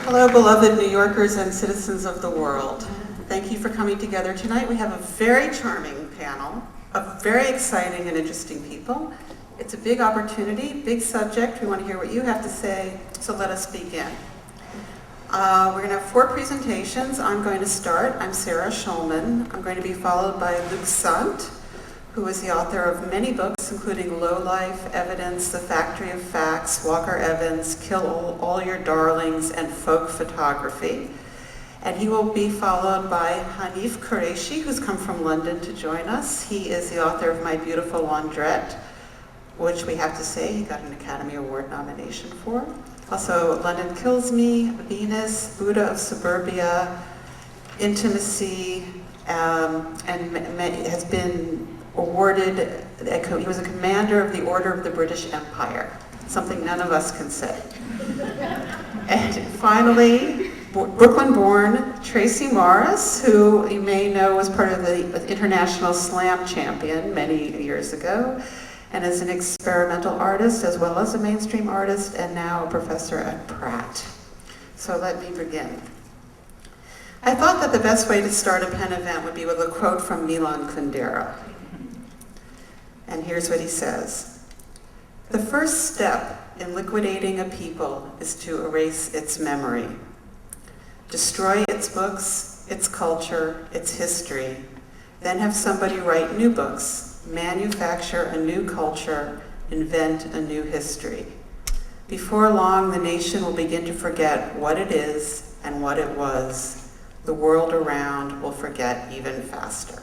Hello, beloved New Yorkers and citizens of the world. Thank you for coming together tonight. We have a very charming panel of very exciting and interesting people. It's a big opportunity, big subject. We want to hear what you have to say, so let us begin. We're going to have 4 presentations. I'm going to start. I'm Sarah Schulman. I'm going to be followed by Luc Sante, who is the author of many books, including Low Life, Evidence, The Factory of Facts, Walker Evans, Kill All Your Darlings, and Folk Photography. And he will be followed by Hanif Kureishi, who's come from London to join us. He is the author of My Beautiful Laundrette, which we have to say he got an Academy Award nomination for. Also, London Kills Me, Venus, Buddha of Suburbia, Intimacy, and has been awarded, he was a commander of the Order of the British Empire, something none of us can say. And finally, Brooklyn-born Tracie Morris, who you may know was part of the International Slam champion many years ago, and is an experimental artist as well as a mainstream artist, and now a professor at Pratt. So let me begin. I thought that the best way to start a PEN event would be with a quote from Milan Kundera. And here's what he says. The first step in liquidating a people is to erase its memory. Destroy its books, its culture, its history. Then have somebody write new books, manufacture a new culture, invent a new history. Before long, the nation will begin to forget what it is and what it was. The world around will forget even faster.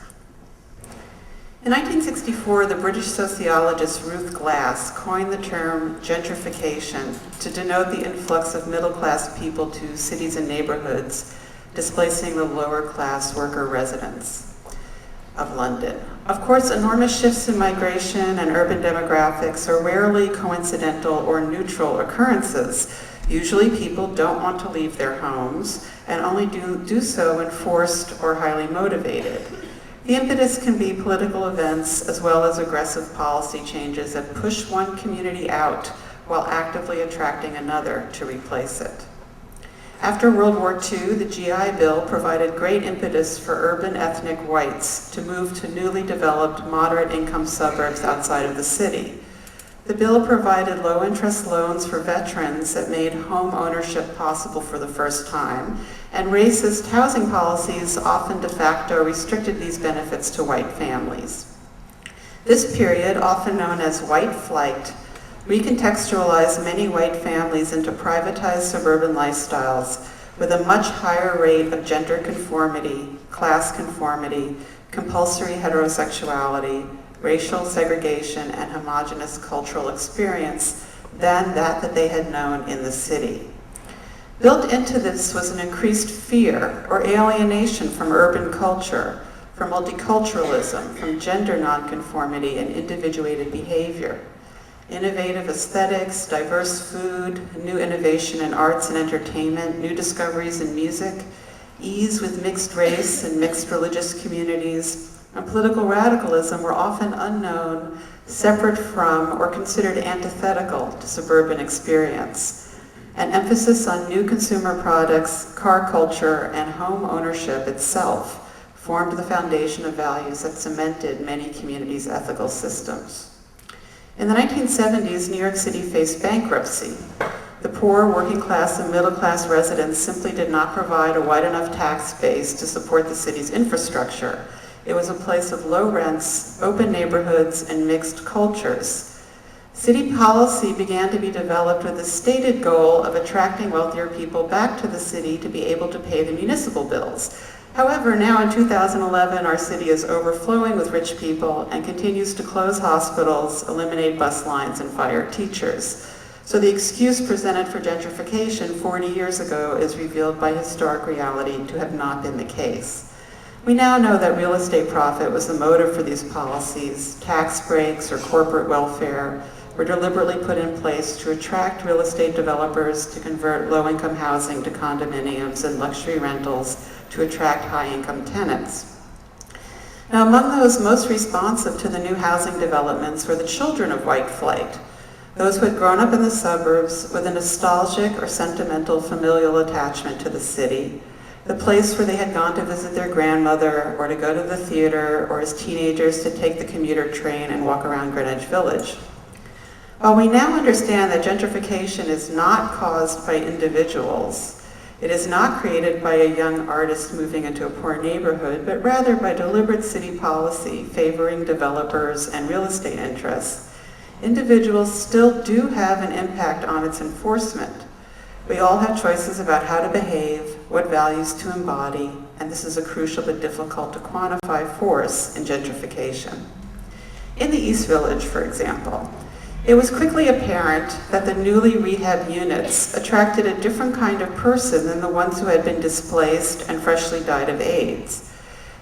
In 1964, the British sociologist Ruth Glass coined the term gentrification to denote the influx of middle-class people to cities and neighborhoods, displacing the lower-class worker residents of London. Of course, enormous shifts in migration and urban demographics are rarely coincidental or neutral occurrences. Usually people don't want to leave their homes and only do so when forced or highly motivated. The impetus can be political events as well as aggressive policy changes that push one community out while actively attracting another to replace it. After World War II, the GI Bill provided great impetus for urban ethnic whites to move to newly developed moderate income suburbs outside of the city. The bill provided low-interest loans for veterans that made home ownership possible for the first time, and racist housing policies often de facto restricted these benefits to white families. This period, often known as white flight, recontextualized many white families into privatized suburban lifestyles with a much higher rate of gender conformity, class conformity, compulsory heterosexuality, racial segregation, and homogeneous cultural experience than that they had known in the city. Built into this was an increased fear or alienation from urban culture, from multiculturalism, from gender nonconformity and individuated behavior. Innovative aesthetics, diverse food, new innovation in arts and entertainment, new discoveries in music, ease with mixed race and mixed religious communities, and political radicalism were often unknown, separate from, or considered antithetical to suburban experience. An emphasis on new consumer products, car culture, and home ownership itself formed the foundation of values that cemented many communities' ethical systems. In the 1970s, New York City faced bankruptcy. The poor, working class, and middle class residents simply did not provide a wide enough tax base to support the city's infrastructure. It was a place of low rents, open neighborhoods, and mixed cultures. City policy began to be developed with the stated goal of attracting wealthier people back to the city to be able to pay the municipal bills. However, now in 2011, our city is overflowing with rich people and continues to close hospitals, eliminate bus lines, and fire teachers. So the excuse presented for gentrification 40 years ago is revealed by historic reality to have not been the case. We now know that real estate profit was the motive for these policies. Tax breaks or corporate welfare were deliberately put in place to attract real estate developers to convert low-income housing to condominiums and luxury rentals to attract high-income tenants. Now, among those most responsive to the new housing developments were the children of white flight, those who had grown up in the suburbs with a nostalgic or sentimental familial attachment to the city, the place where they had gone to visit their grandmother or to go to the theater, or as teenagers to take the commuter train and walk around Greenwich Village. While we now understand that gentrification is not caused by individuals, it is not created by a young artist moving into a poor neighborhood, but rather by deliberate city policy favoring developers and real estate interests, individuals still do have an impact on its enforcement. We all have choices about how to behave, what values to embody, and this is a crucial but difficult to quantify force in gentrification. In the East Village, for example, it was quickly apparent that the newly rehabbed units attracted a different kind of person than the ones who had been displaced and freshly died of AIDS.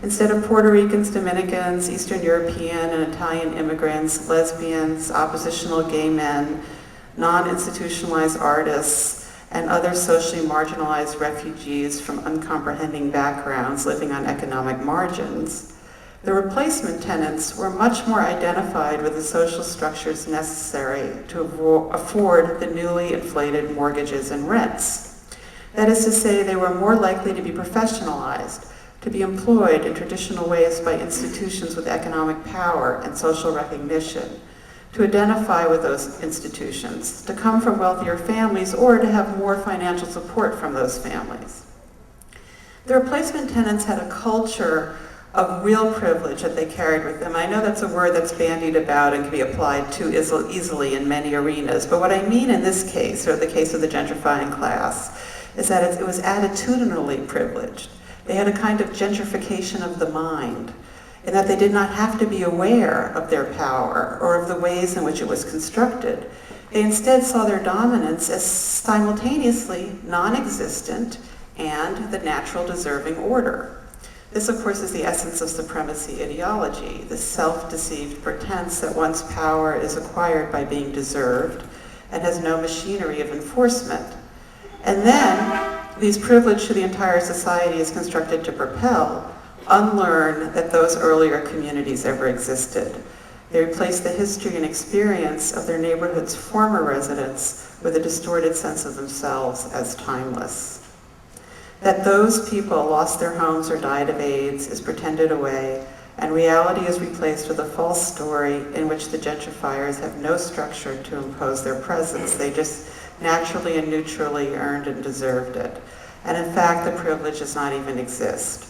Instead of Puerto Ricans, Dominicans, Eastern European and Italian immigrants, lesbians, oppositional gay men, non-institutionalized artists, and other socially marginalized refugees from uncomprehending backgrounds living on economic margins, the replacement tenants were much more identified with the social structures necessary to afford the newly inflated mortgages and rents. That is to say, they were more likely to be professionalized, to be employed in traditional ways by institutions with economic power and social recognition, to identify with those institutions, to come from wealthier families, or to have more financial support from those families. The replacement tenants had a culture of real privilege that they carried with them. I know that's a word that's bandied about and can be applied too easily in many arenas, but what I mean in this case, or the case of the gentrifying class, is that it was attitudinally privileged. They had a kind of gentrification of the mind, in that they did not have to be aware of their power or of the ways in which it was constructed. They instead saw their dominance as simultaneously non-existent and the natural deserving order. This, of course, is the essence of supremacy ideology, the self-deceived pretense that one's power is acquired by being deserved and has no machinery of enforcement. And then, these privilege to the entire society is constructed to propel, unlearn that those earlier communities ever existed. They replace the history and experience of their neighborhood's former residents with a distorted sense of themselves as timeless. That those people lost their homes or died of AIDS is pretended away, and reality is replaced with a false story in which the gentrifiers have no structure to impose their presence. They just naturally and neutrally earned and deserved it. And in fact, the privilege does not even exist.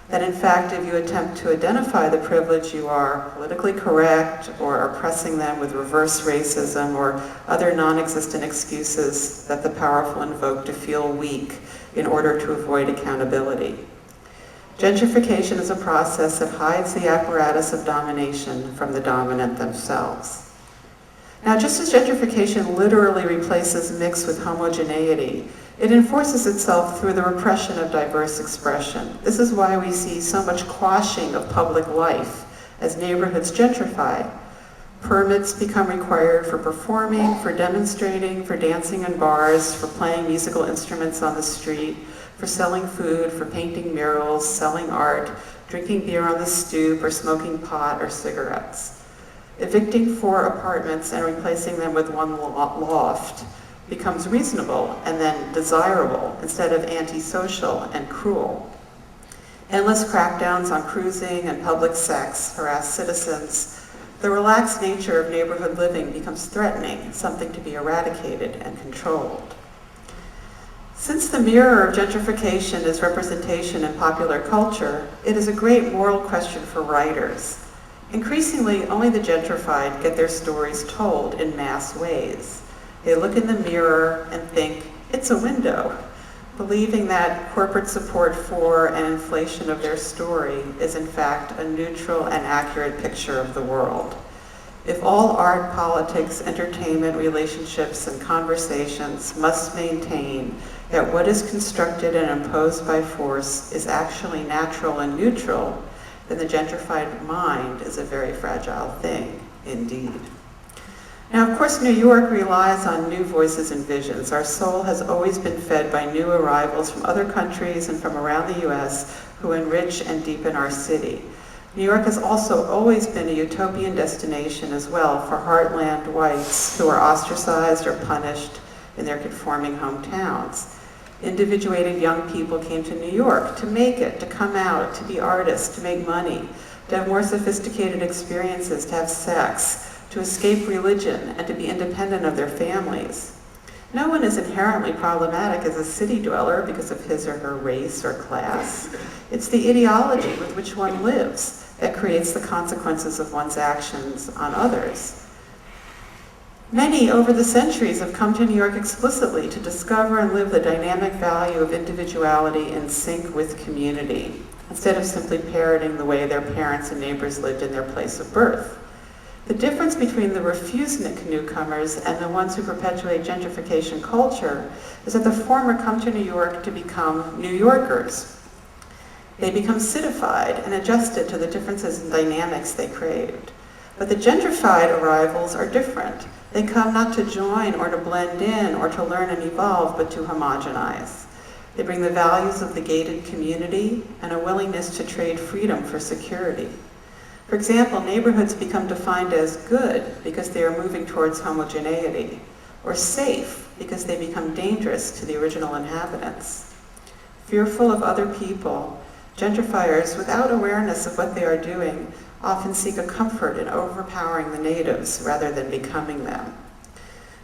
That in fact, if you attempt to identify the privilege, you are politically correct or oppressing them with reverse racism or other non-existent excuses that the powerful invoke to feel weak in order to avoid accountability. Gentrification is a process that hides the apparatus of domination from the dominant themselves. Now, just as gentrification literally replaces mix with homogeneity, it enforces itself through the repression of diverse expression. This is why we see so much quashing of public life as neighborhoods gentrify. Permits become required for performing, for demonstrating, for dancing in bars, for playing musical instruments on the street, for selling food, for painting murals, selling art, drinking beer on the stoop, or smoking pot or cigarettes. Evicting 4 apartments and replacing them with one loft becomes reasonable and then desirable instead of antisocial and cruel. Endless crackdowns on cruising and public sex harass citizens. The relaxed nature of neighborhood living becomes threatening, something to be eradicated and controlled. Since the mirror of gentrification is representation in popular culture, it is a great moral question for writers. Increasingly, only the gentrified get their stories told in mass ways. They look in the mirror and think, it's a window, believing that corporate support for and inflation of their story is in fact a neutral and accurate picture of the world. If all art, politics, entertainment, relationships, and conversations must maintain that what is constructed and imposed by force is actually natural and neutral, then the gentrified mind is a very fragile thing indeed. Now, of course, New York relies on new voices and visions. Our soul has always been fed by new arrivals from other countries and from around the US who enrich and deepen our city. New York has also always been a utopian destination as well for heartland whites who are ostracized or punished in their conforming hometowns. Individuated young people came to New York to make it, to come out, to be artists, to make money, to have more sophisticated experiences, to have sex, to escape religion, and to be independent of their families. No one is inherently problematic as a city dweller because of his or her race or class. It's the ideology with which one lives that creates the consequences of one's actions on others. Many over the centuries have come to New York explicitly to discover and live the dynamic value of individuality in sync with community, instead of simply parroting the way their parents and neighbors lived in their place of birth. The difference between the refugenik newcomers and the ones who perpetuate gentrification culture is that the former come to New York to become New Yorkers. They become citified and adjusted to the differences in dynamics they craved. But the gentrified arrivals are different. They come not to join or to blend in or to learn and evolve, but to homogenize. They bring the values of the gated community and a willingness to trade freedom for security. For example, neighborhoods become defined as good because they are moving towards homogeneity, or safe because they become dangerous to the original inhabitants. Fearful of other people, gentrifiers, without awareness of what they are doing, often seek a comfort in overpowering the natives rather than becoming them.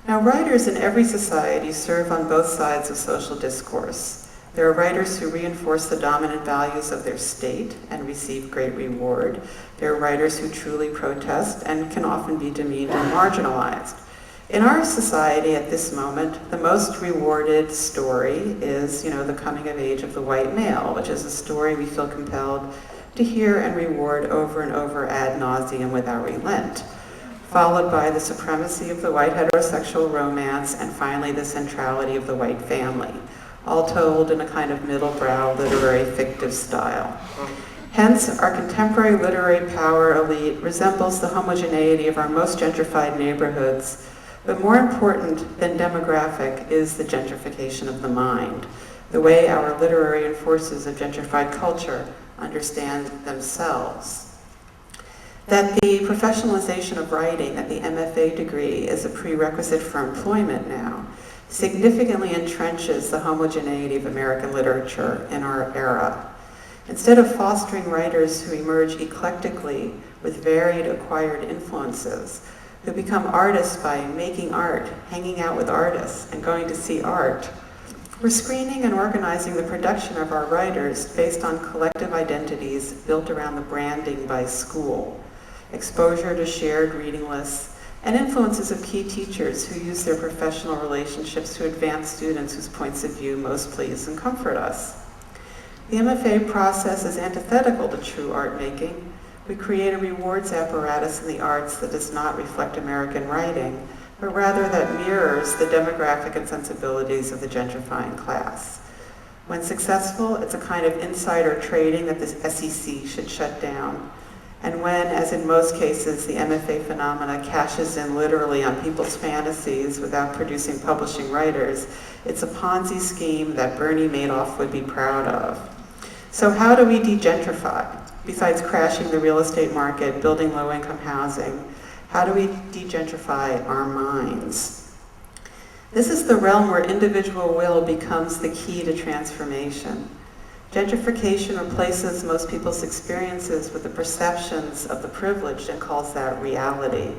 Now, writers in every society serve on both sides of social discourse. There are writers who reinforce the dominant values of their state and receive great reward. There are writers who truly protest and can often be demeaned and marginalized. In our society at this moment, the most rewarded story is, the coming of age of the white male, which is a story we feel compelled to hear and reward over and over ad nauseum without relent, followed by the supremacy of the white heterosexual romance, and finally the centrality of the white family, all told in a kind of middle-brow literary fictive style. Hence, our contemporary literary power elite resembles the homogeneity of our most gentrified neighborhoods, but more important than demographic is the gentrification of the mind, the way our literary enforcers of gentrified culture understand themselves. That the professionalization of writing at the MFA degree is a prerequisite for employment now significantly entrenches the homogeneity of American literature in our era. Instead of fostering writers who emerge eclectically with varied acquired influences, who become artists by making art, hanging out with artists, and going to see art, we're screening and organizing the production of our writers based on collective identities built around the branding by school, exposure to shared reading lists, and influences of key teachers who use their professional relationships to advance students whose points of view most please and comfort us. The MFA process is antithetical to true art making. We create a rewards apparatus in the arts that does not reflect American writing, but rather that mirrors the demographic and sensibilities of the gentrifying class. When successful, it's a kind of insider trading that the SEC should shut down. And when, as in most cases, the MFA phenomena cashes in literally on people's fantasies without producing publishing writers, it's a Ponzi scheme that Bernie Madoff would be proud of. So how do we de-gentrify? Besides crashing the real estate market, building low-income housing, how do we de-gentrify our minds? This is the realm where individual will becomes the key to transformation. Gentrification replaces most people's experiences with the perceptions of the privileged and calls that reality.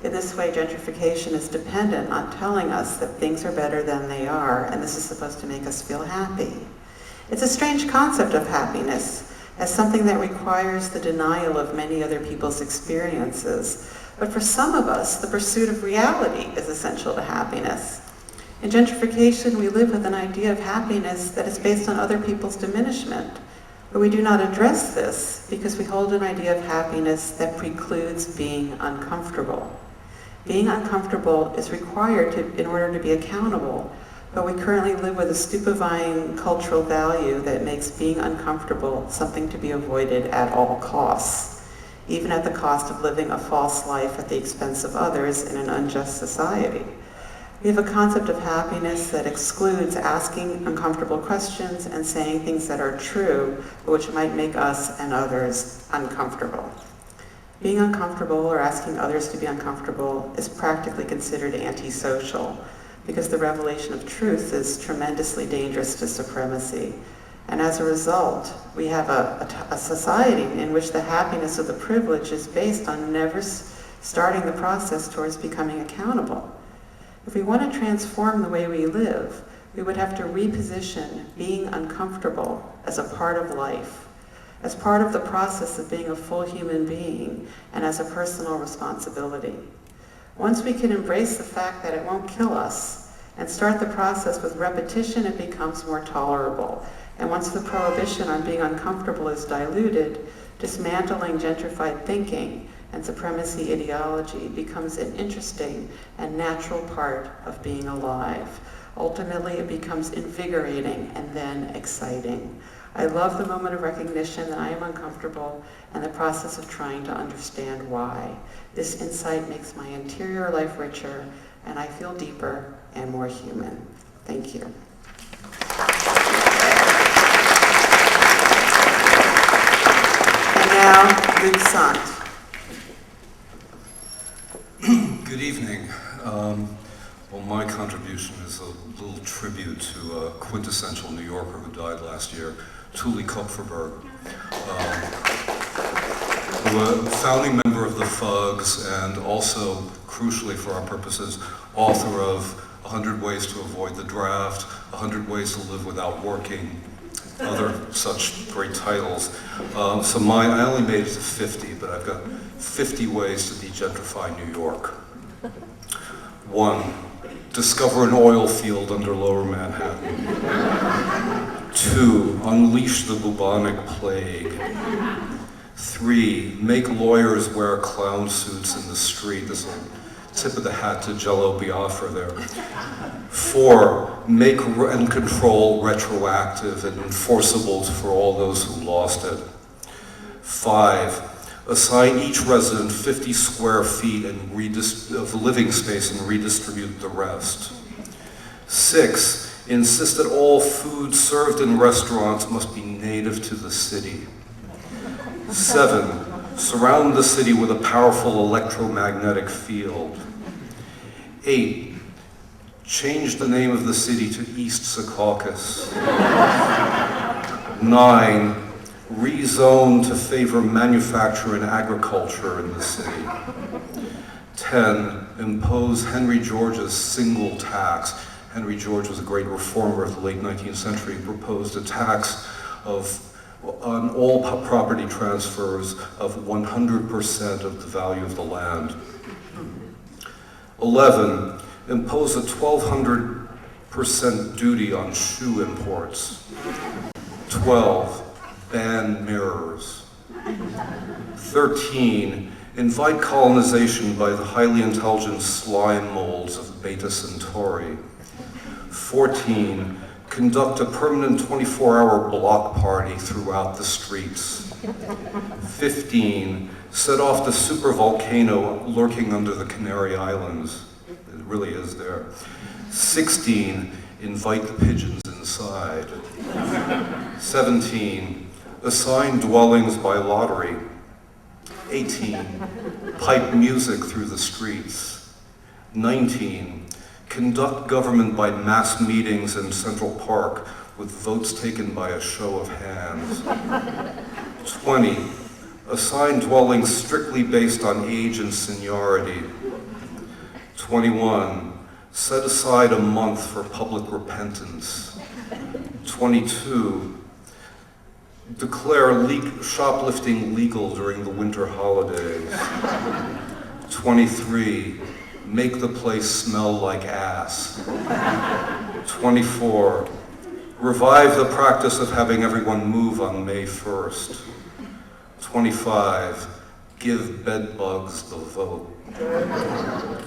In this way, gentrification is dependent on telling us that things are better than they are, and this is supposed to make us feel happy. It's a strange concept of happiness as something that requires the denial of many other people's experiences. But for some of us, the pursuit of reality is essential to happiness. In gentrification, we live with an idea of happiness that is based on other people's diminishment, but we do not address this because we hold an idea of happiness that precludes being uncomfortable. Being uncomfortable is required in order to be accountable, but we currently live with a stupefying cultural value that makes being uncomfortable something to be avoided at all costs, even at the cost of living a false life at the expense of others in an unjust society. We have a concept of happiness that excludes asking uncomfortable questions and saying things that are true, but which might make us and others uncomfortable. Being uncomfortable or asking others to be uncomfortable is practically considered antisocial, because the revelation of truth is tremendously dangerous to supremacy. And as a result, we have a society in which the happiness of the privileged is based on never starting the process towards becoming accountable. If we want to transform the way we live, we would have to reposition being uncomfortable as a part of life, as part of the process of being a full human being, and as a personal responsibility. Once we can embrace the fact that it won't kill us and start the process with repetition, it becomes more tolerable. And once the prohibition on being uncomfortable is diluted, dismantling gentrified thinking and supremacy ideology becomes an interesting and natural part of being alive. Ultimately, it becomes invigorating and then exciting. I love the moment of recognition that I am uncomfortable and the process of trying to understand why. This insight makes my interior life richer, and I feel deeper and more human. Thank you. And now, Luc Sante. Good evening. Well, my contribution is a little tribute to a quintessential New Yorker who died last year, Tuli Kupferberg, who was a founding member of the Fugs and also, crucially for our purposes, author of 100 Ways to Avoid the Draft, 100 Ways to Live Without Working, other such great titles. So I only made it to 50, but I've got 50 ways to de-gentrify New York. 1, discover an oil field under Lower Manhattan. 2, unleash the bubonic plague. 3, make lawyers wear clown suits in the street. This is a tip of the hat to Jello Biafra there. 4, make and control retroactive and enforceable for all those who lost it. 5, assign each resident 50 square feet of living space and redistribute the rest. 6, insist that all food served in restaurants must be native to the city. 7, surround the city with a powerful electromagnetic field. 8, change the name of the city to East Secaucus. 9, rezone to favor manufacture and agriculture in the city. 10, impose Henry George's single tax. Henry George was a great reformer of the late 19th century. He proposed a tax on all property transfers of 100% of the value of the land. 11, impose a 1,200% duty on shoe imports. 12, ban mirrors. 13, invite colonization by the highly intelligent slime molds of Beta Centauri. 14, conduct a permanent 24-hour block party throughout the streets. 15, set off the supervolcano lurking under the Canary Islands. It really is there. 16, invite the pigeons inside. 17, assign dwellings by lottery. 18, pipe music through the streets. 19, conduct government by mass meetings in Central Park with votes taken by a show of hands. 20, assign dwellings strictly based on age and seniority. 21, set aside a month for public repentance. 22, declare shoplifting legal during the winter holidays. 23, make the place smell like ass. 24, revive the practice of having everyone move on May 1st. 25, give bed bugs the vote.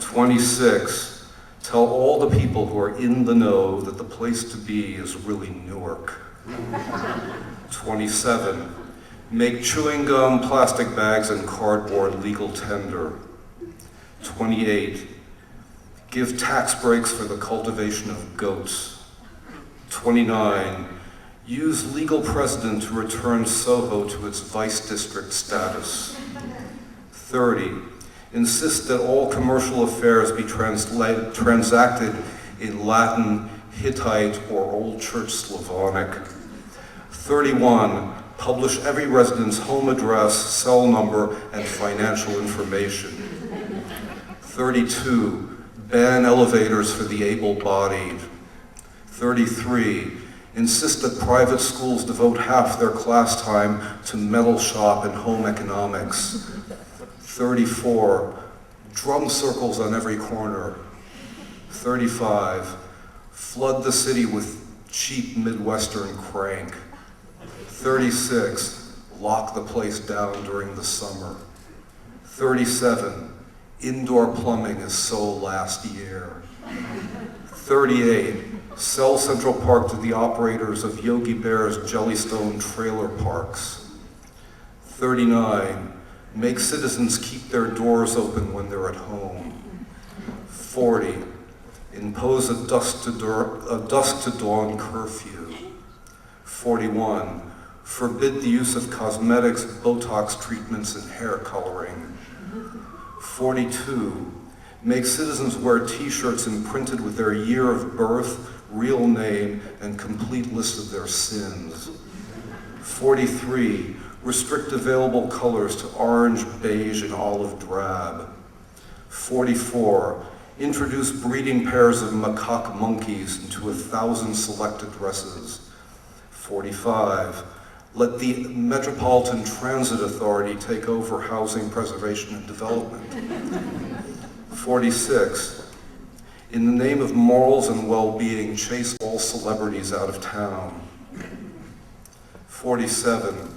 26, tell all the people who are in the know that the place to be is really Newark. 27, make chewing gum, plastic bags, and cardboard legal tender. 28, give tax breaks for the cultivation of goats. 29, use legal precedent to return Soho to its vice district status. 30, insist that all commercial affairs be transacted in Latin, Hittite, or Old Church Slavonic. 31, publish every resident's home address, cell number, and financial information. 32, ban elevators for the able-bodied. 33, insist that private schools devote half their class time to metal shop and home economics. 34, drum circles on every corner. 35, flood the city with cheap Midwestern crank. 36, lock the place down during the summer. 37, indoor plumbing is so last year. 38, sell Central Park to the operators of Yogi Bear's Jellystone trailer parks. 39, make citizens keep their doors open when they're at home. 40, impose a dusk to dawn curfew. 41, forbid the use of cosmetics, Botox treatments, and hair coloring. 42, make citizens wear t-shirts imprinted with their year of birth, real name, and complete list of their sins. 43, restrict available colors to orange, beige, and olive drab. 44, introduce breeding pairs of macaque monkeys into 1,000 selected dresses. 45, let the Metropolitan Transit Authority take over housing preservation and development. 46, in the name of morals and well-being, chase all celebrities out of town. 47,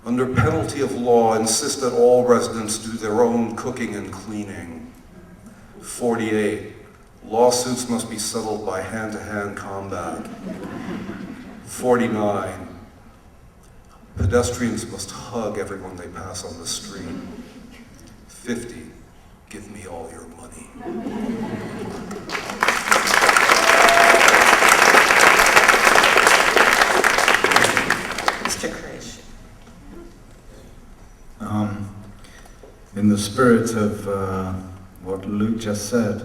under penalty of law, insist that all residents do their own cooking and cleaning. 48, lawsuits must be settled by hand-to-hand combat. 49, pedestrians must hug everyone they pass on the street. 50, give me all your money. Mr. Kureishi. In the spirit of what Luke just said,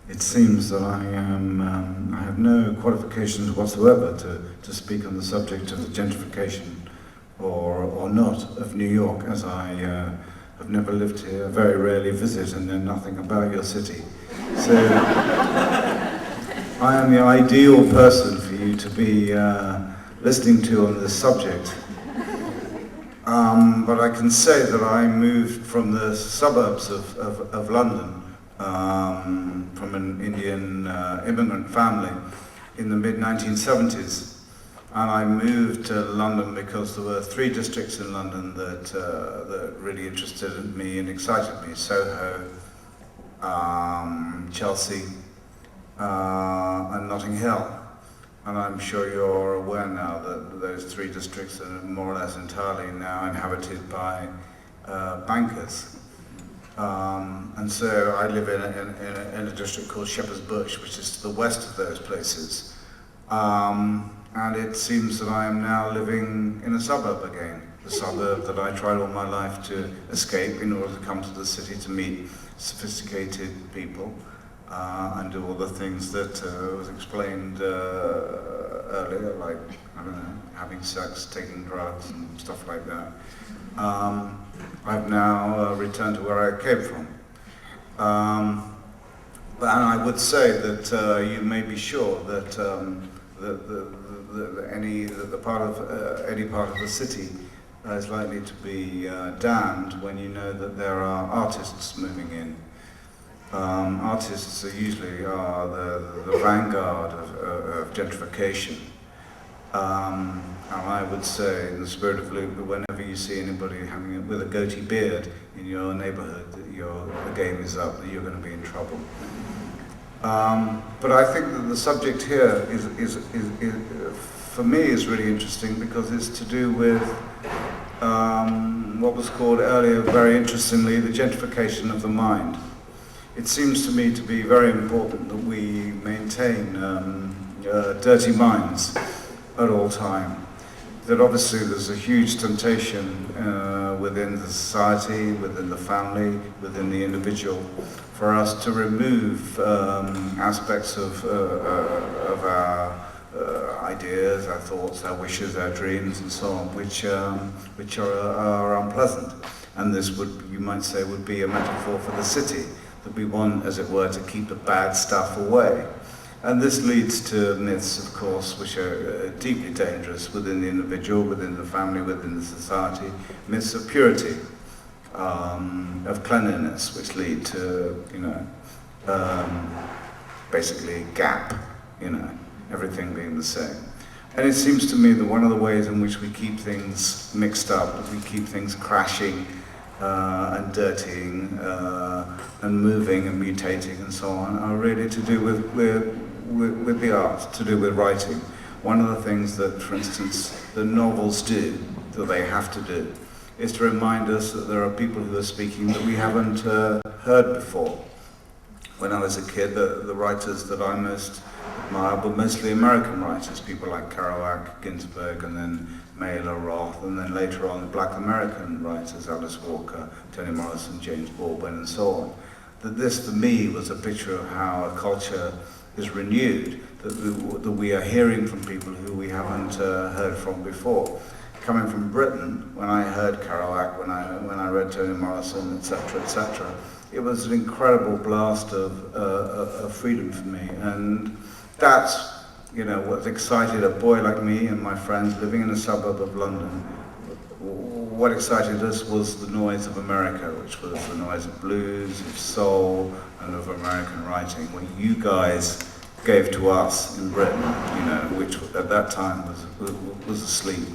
it seems that I have no qualifications whatsoever to speak on the subject of the gentrification or not of New York, as I have never lived here, very rarely visit, and know nothing about your city. So I am the ideal person for you to be listening to on this subject. But I can say that I moved from the suburbs of London, from an Indian immigrant family in the mid-1970s. And I moved to London because there were 3 districts in London that really interested me and excited me: Soho, Chelsea, and Notting Hill. And I'm sure you're aware now that those 3 districts are more or less entirely now inhabited by bankers. And so I live in a district called Shepherd's Bush, which is to the west of those places. And it seems that I am now living in a suburb again, the suburb that I tried all my life to escape in order to come to the city to meet sophisticated people and do all the things that was explained earlier, like, I don't know, having sex, taking drugs, and stuff like that. I've now returned to where I came from. And I would say that you may be sure that any part of the city is likely to be damned when you know that there are artists moving in. Artists are usually the vanguard of gentrification. And I would say, in the spirit of Luke, that whenever you see anybody with a goatee beard in your neighborhood, that the game is up, that you're going to be in trouble. But I think that the subject here is for me is really interesting because it's to do with what was called earlier, very interestingly, the gentrification of the mind. it seems to me to be very important that we maintain dirty minds at all time. That obviously there's a huge temptation within the society, within the family, within the individual, for us to remove aspects of our ideas, our thoughts, our wishes, our dreams, and so on, which are unpleasant. And this would, you might say, would be a metaphor for the city, that we want, as it were, to keep the bad stuff away. And this leads to myths, of course, which are deeply dangerous within the individual, within the family, within the society. Myths of purity, of cleanliness, which lead to, basically gap, everything being the same. And it seems to me that one of the ways in which we keep things mixed up, we keep things crashing and dirtying and moving and mutating and so on, are really to do with the art, to do with writing. One of the things that, for instance, the novels do, that they have to do, is to remind us that there are people who are speaking that we haven't heard before. When I was a kid, the writers that I most admired were mostly American writers, people like Kerouac, Ginsberg, and then Mailer, Roth, and then later on Black American writers, Alice Walker, Toni Morrison, James Baldwin, and so on. That this, to me, was a picture of how a culture is renewed, that we are hearing from people who we haven't heard from before. Coming from Britain, when I heard Kerouac, when I read Toni Morrison, etc., it was an incredible blast of freedom for me, and that's what excited a boy like me and my friends living in a suburb of London. What excited us was the noise of America, which was the noise of blues, of soul, and of American writing, what you guys gave to us in Britain, which at that time was asleep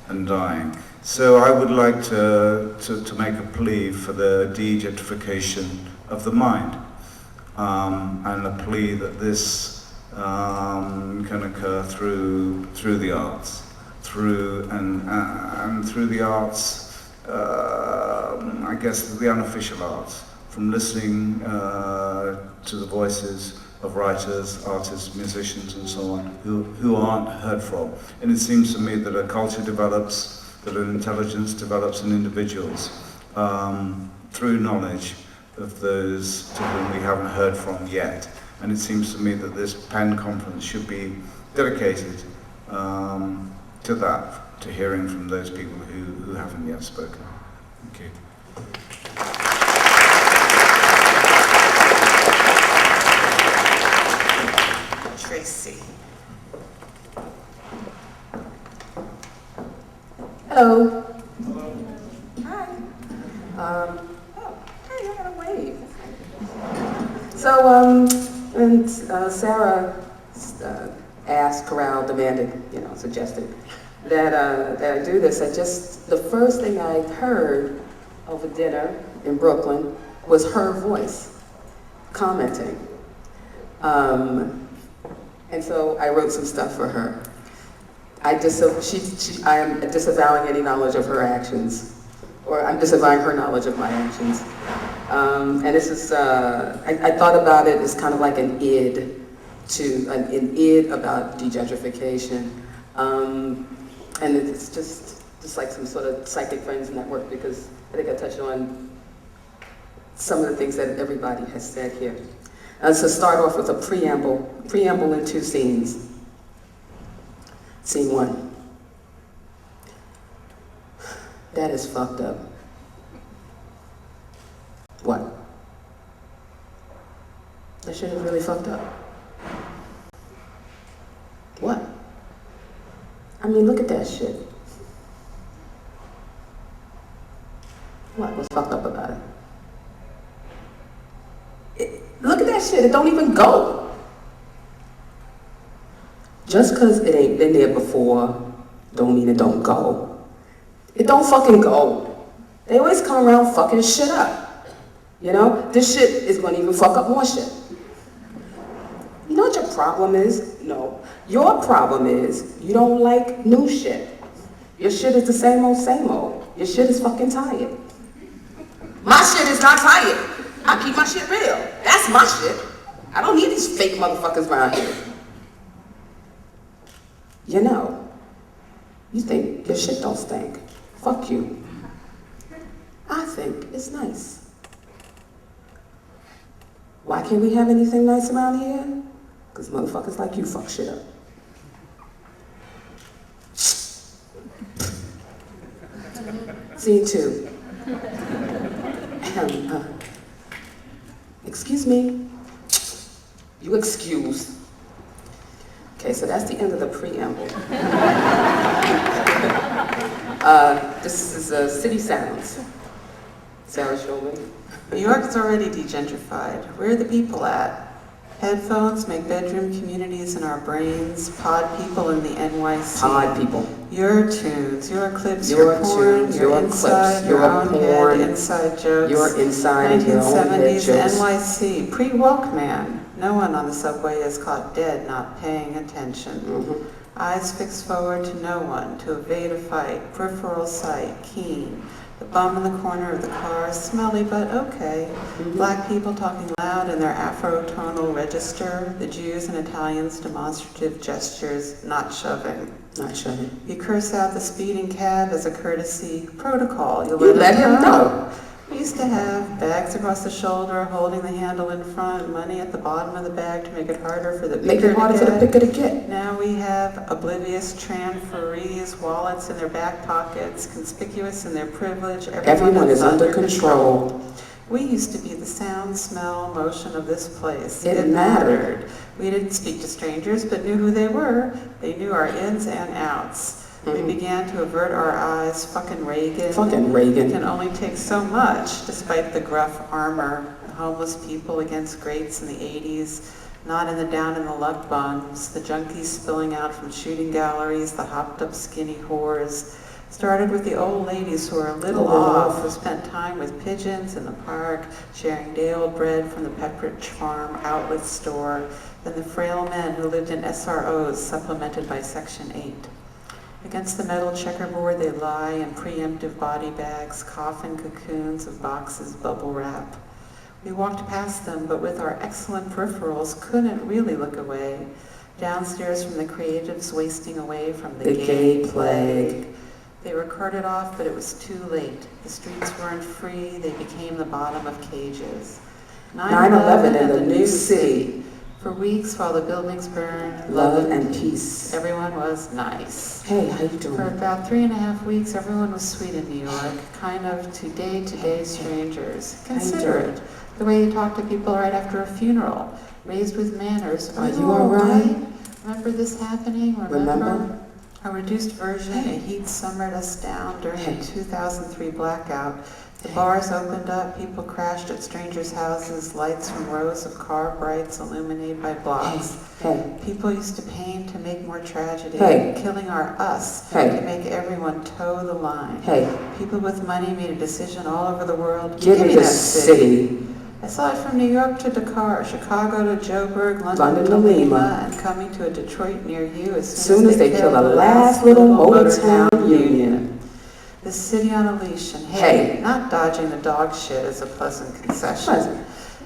and dying. So I would like to make a plea for the de-gentrification of the mind, and a plea that this can occur through the arts, through the arts, I guess the unofficial arts, from listening to the voices of writers, artists, musicians, and so on, who aren't heard from. And it seems to me that a culture develops, that an intelligence develops in individuals through knowledge of those to whom we haven't heard from yet. And it seems to me that this PEN conference should be dedicated to that, to hearing from those people who haven't yet spoken. Thank you. Tracie. Hello. Hi. Hey, I gotta wave. So, and Sarah asked, corralled, demanded, suggested that I do this. The first thing I heard over dinner in Brooklyn was her voice commenting. And so I wrote some stuff for her. I am disavowing any knowledge of her actions, or I'm disavowing her knowledge of my actions. And this is, I thought about it as kind of like an id about de-gentrification. And it's just like some sort of psychic friends network, because I think I touched on some of the things that everybody has said here. So start off with a preamble in 2 scenes. Scene 1. That is fucked up. What? That shit is really fucked up. What? I mean, look at that shit. What was fucked up about it? Look at that shit, it don't even go. Just because it ain't been there before, don't mean it don't go. It don't fucking go. They always come around fucking shit up. This shit is gonna even fuck up more shit. You know what your problem is? No. Your problem is you don't like new shit. Your shit is the same old, same old. Your shit is fucking tired. My shit is not tired. I keep my shit real. That's my shit. I don't need these fake motherfuckers around here. You know, you think your shit don't stink. Fuck you. I think it's nice. Why can't we have anything nice around here? Because motherfuckers like you fuck shit up. Scene 2. Excuse me. You excuse. Okay, so that's the end of the preamble. This is City Sounds. Sarah Schulman. New York's already de-gentrified. Where are the people at? Headphones make bedroom communities in our brains, pod people in the NYC. Pod people. Your tunes, your clips, Your your porn, tunes, your your inside, clips, your your own porn, head, inside jokes. Your inside and your own head 1970s jokes. NYC, pre-Walkman. No one on the subway is caught dead not paying attention. Mm-hmm. Eyes fixed forward to no one, to evade a fight, peripheral sight, keen. The bum in the corner of the car, smelly but okay. Mm-hmm. Black people talking loud in their Afro-tonal register. The Jews and Italians demonstrative gestures, not shoving. Not shoving. You curse out the speeding cab as a courtesy protocol. You let him know. We used to have bags across the shoulder, holding the handle in front, money at the bottom of the bag to make it harder for the picker Make it harder for the picker to get. Now we have oblivious transferees, wallets in their back pockets, conspicuous in their privilege. Everyone is under control. We used to be the sound, smell, motion of this place. It mattered. We didn't speak to strangers, but knew who they were. They knew our ins and outs. We began to avert our eyes. Fucking Reagan. Fucking Reagan. Can only take so much, despite the gruff armor. The homeless people against greats in the 80s. Not in the down in the luck bungs. The junkies spilling out from shooting galleries. The hopped up skinny whores. Started with the old ladies who were a little off, who spent time with pigeons in the park, sharing day-old bread from the Pepperidge Farm outlet store. Then the frail men who lived in SROs, supplemented by Section 8. Against the metal checkerboard they lie in preemptive body bags, coffin cocoons of boxes bubble wrap. We walked past them, but with our excellent peripherals couldn't really look away. Downstairs from the creatives wasting away from the gay plague. They were carted off, but it was too late. The streets weren't free, they became the bottom of cages. 9/11 in the new city. For weeks while the buildings burned, Love and peace. Everyone was nice. Hey, how you doing? For about 3.5 weeks, everyone was sweet in New York, kind of to day strangers. Considerate, the way you talk to people right after a funeral, raised with manners. Are you all right? Remember this happening? Remember? A reduced version, a heat summered us down during the 2003 blackout. The bars opened up, people crashed at strangers' houses, lights from rows of car brights illuminated by blocks. Hey. People used to paint to make more tragedy, Hey. killing our us Hey. to make everyone toe the line. Hey. People with money made a decision all over the world. Give me the city. I saw it from New York to Dakar, Chicago to Joburg, London to to Lima, Lima. and coming to a Detroit near you as Soon as they kill the last little Motortown union. The city on a leash, and Hey. not dodging the dog shit is a pleasant concession. Pleasant.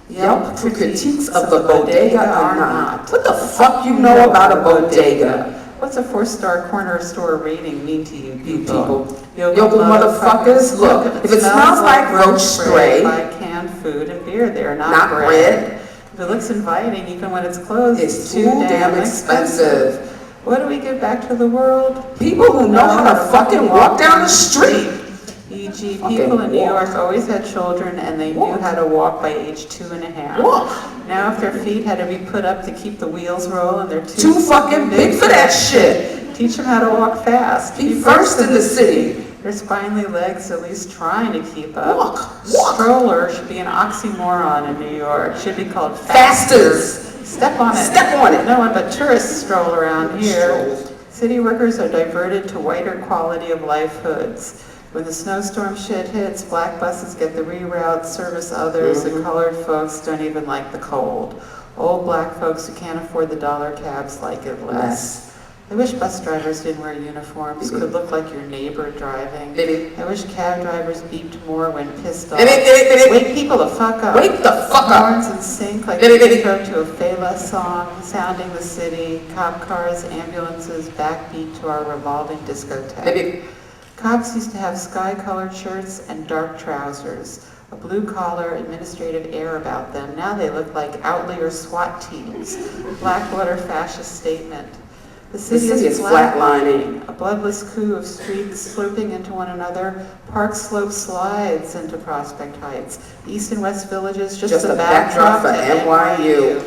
Yelp critiques of the bodega are not. What the fuck you know about a bodega? What's a 4-star corner store rating mean to you people? Yokel motherfuckers, look, if it smells like roach spray, buy canned food and beer there, not bread. If it looks inviting, even when it's closed, It's too damn expensive. What do we give back to the world? People who know how to fucking walk down the street. E.g., Fucking people in New walk. York always had children and they knew Walk. how to walk by age 2.5. Walk. Now if their feet had to be put up to keep the wheels rolling, they're Too fucking big for that shit. Teach them how to walk fast. Be first in the city. Their spindly legs at least trying to keep up. Walk. Walk. Stroller should be an oxymoron in New York. Should be called Fasters. Step on it. Step on it. No one but tourists stroll around here. Stroll. City workers are diverted to whiter quality of life hoods. When the snowstorm shit hits, black buses get the reroutes, service others, and colored folks don't even like the cold. Old black folks who can't afford the dollar cabs like it less. I wish bus drivers didn't wear uniforms, could look like your neighbor driving. I wish cab drivers beeped more when pissed off. Wake people the fuck up. Wake the fuck up. Horns in sync like the intro to a Fela song, sounding the city, cop cars, ambulances, backbeat to our revolving discotheque. Cops used to have sky-colored shirts and dark trousers, a blue-collar administrative air about them. Now they look like outlier SWAT teams. Blackwater fascist statement. The city is flatlining, a bloodless coup of streets sloping into one another, park slope slides into Prospect Heights, east and west villages, just a backdrop to NYU.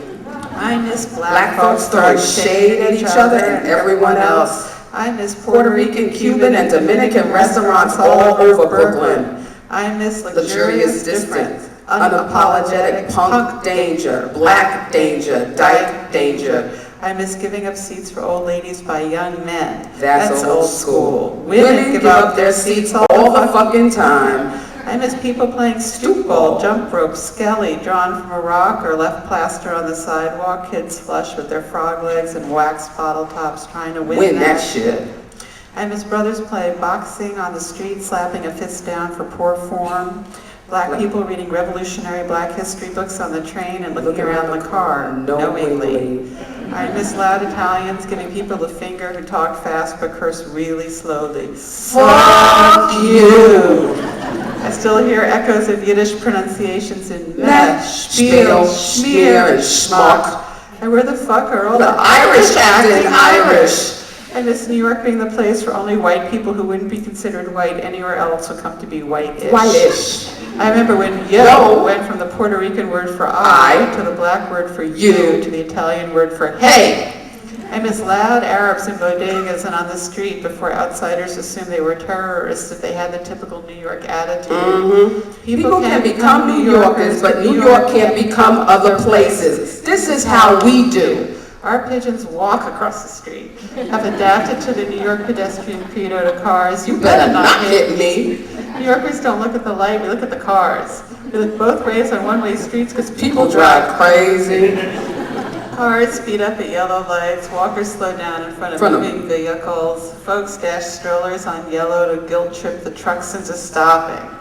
I miss black folks throwing shade at each other and everyone else. I miss Puerto Rican, Cuban, and Dominican restaurants all over Brooklyn. I miss luxurious, different, unapologetic punk danger, black danger, dyke danger. I miss giving up seats for old ladies by young men. That's old school. Women give up their seats all the fucking time. I miss people playing stoop ball, jump rope, skelly, drawn from a rock or left plaster on the sidewalk, kids flush with their frog legs and wax bottle tops trying to win that shit. I miss brothers playing boxing on the street, slapping a fist down for poor form. Black people reading revolutionary black history books on the train and looking around the car, knowingly. I miss loud Italians giving people the finger who talk fast but curse really slowly. Fuck you! I still hear echoes of Yiddish pronunciations in meh, spiel, schmear, and schmuck. And where the fuck are all the Irish acting Irish? I miss New York being the place where only white people who wouldn't be considered white anywhere else would come to be white-ish. White-ish. I remember when yo went from the Puerto Rican word for I to the black word for you to the Italian word for hey. I miss loud Arabs in bodegas and on the street before outsiders assumed they were terrorists if they had the typical New York attitude. People can become New Yorkers, but New York can't become other places. This is how we do. Our pigeons walk across the street, have adapted to the New York pedestrian credo to cars. You better not hit me. New Yorkers don't look at the light, we look at the cars. We look both ways on one-way streets because people drive crazy. Cars speed up at yellow lights, walkers slow down in front of moving vehicles, folks dash strollers on yellow to guilt trip the trucks into stopping.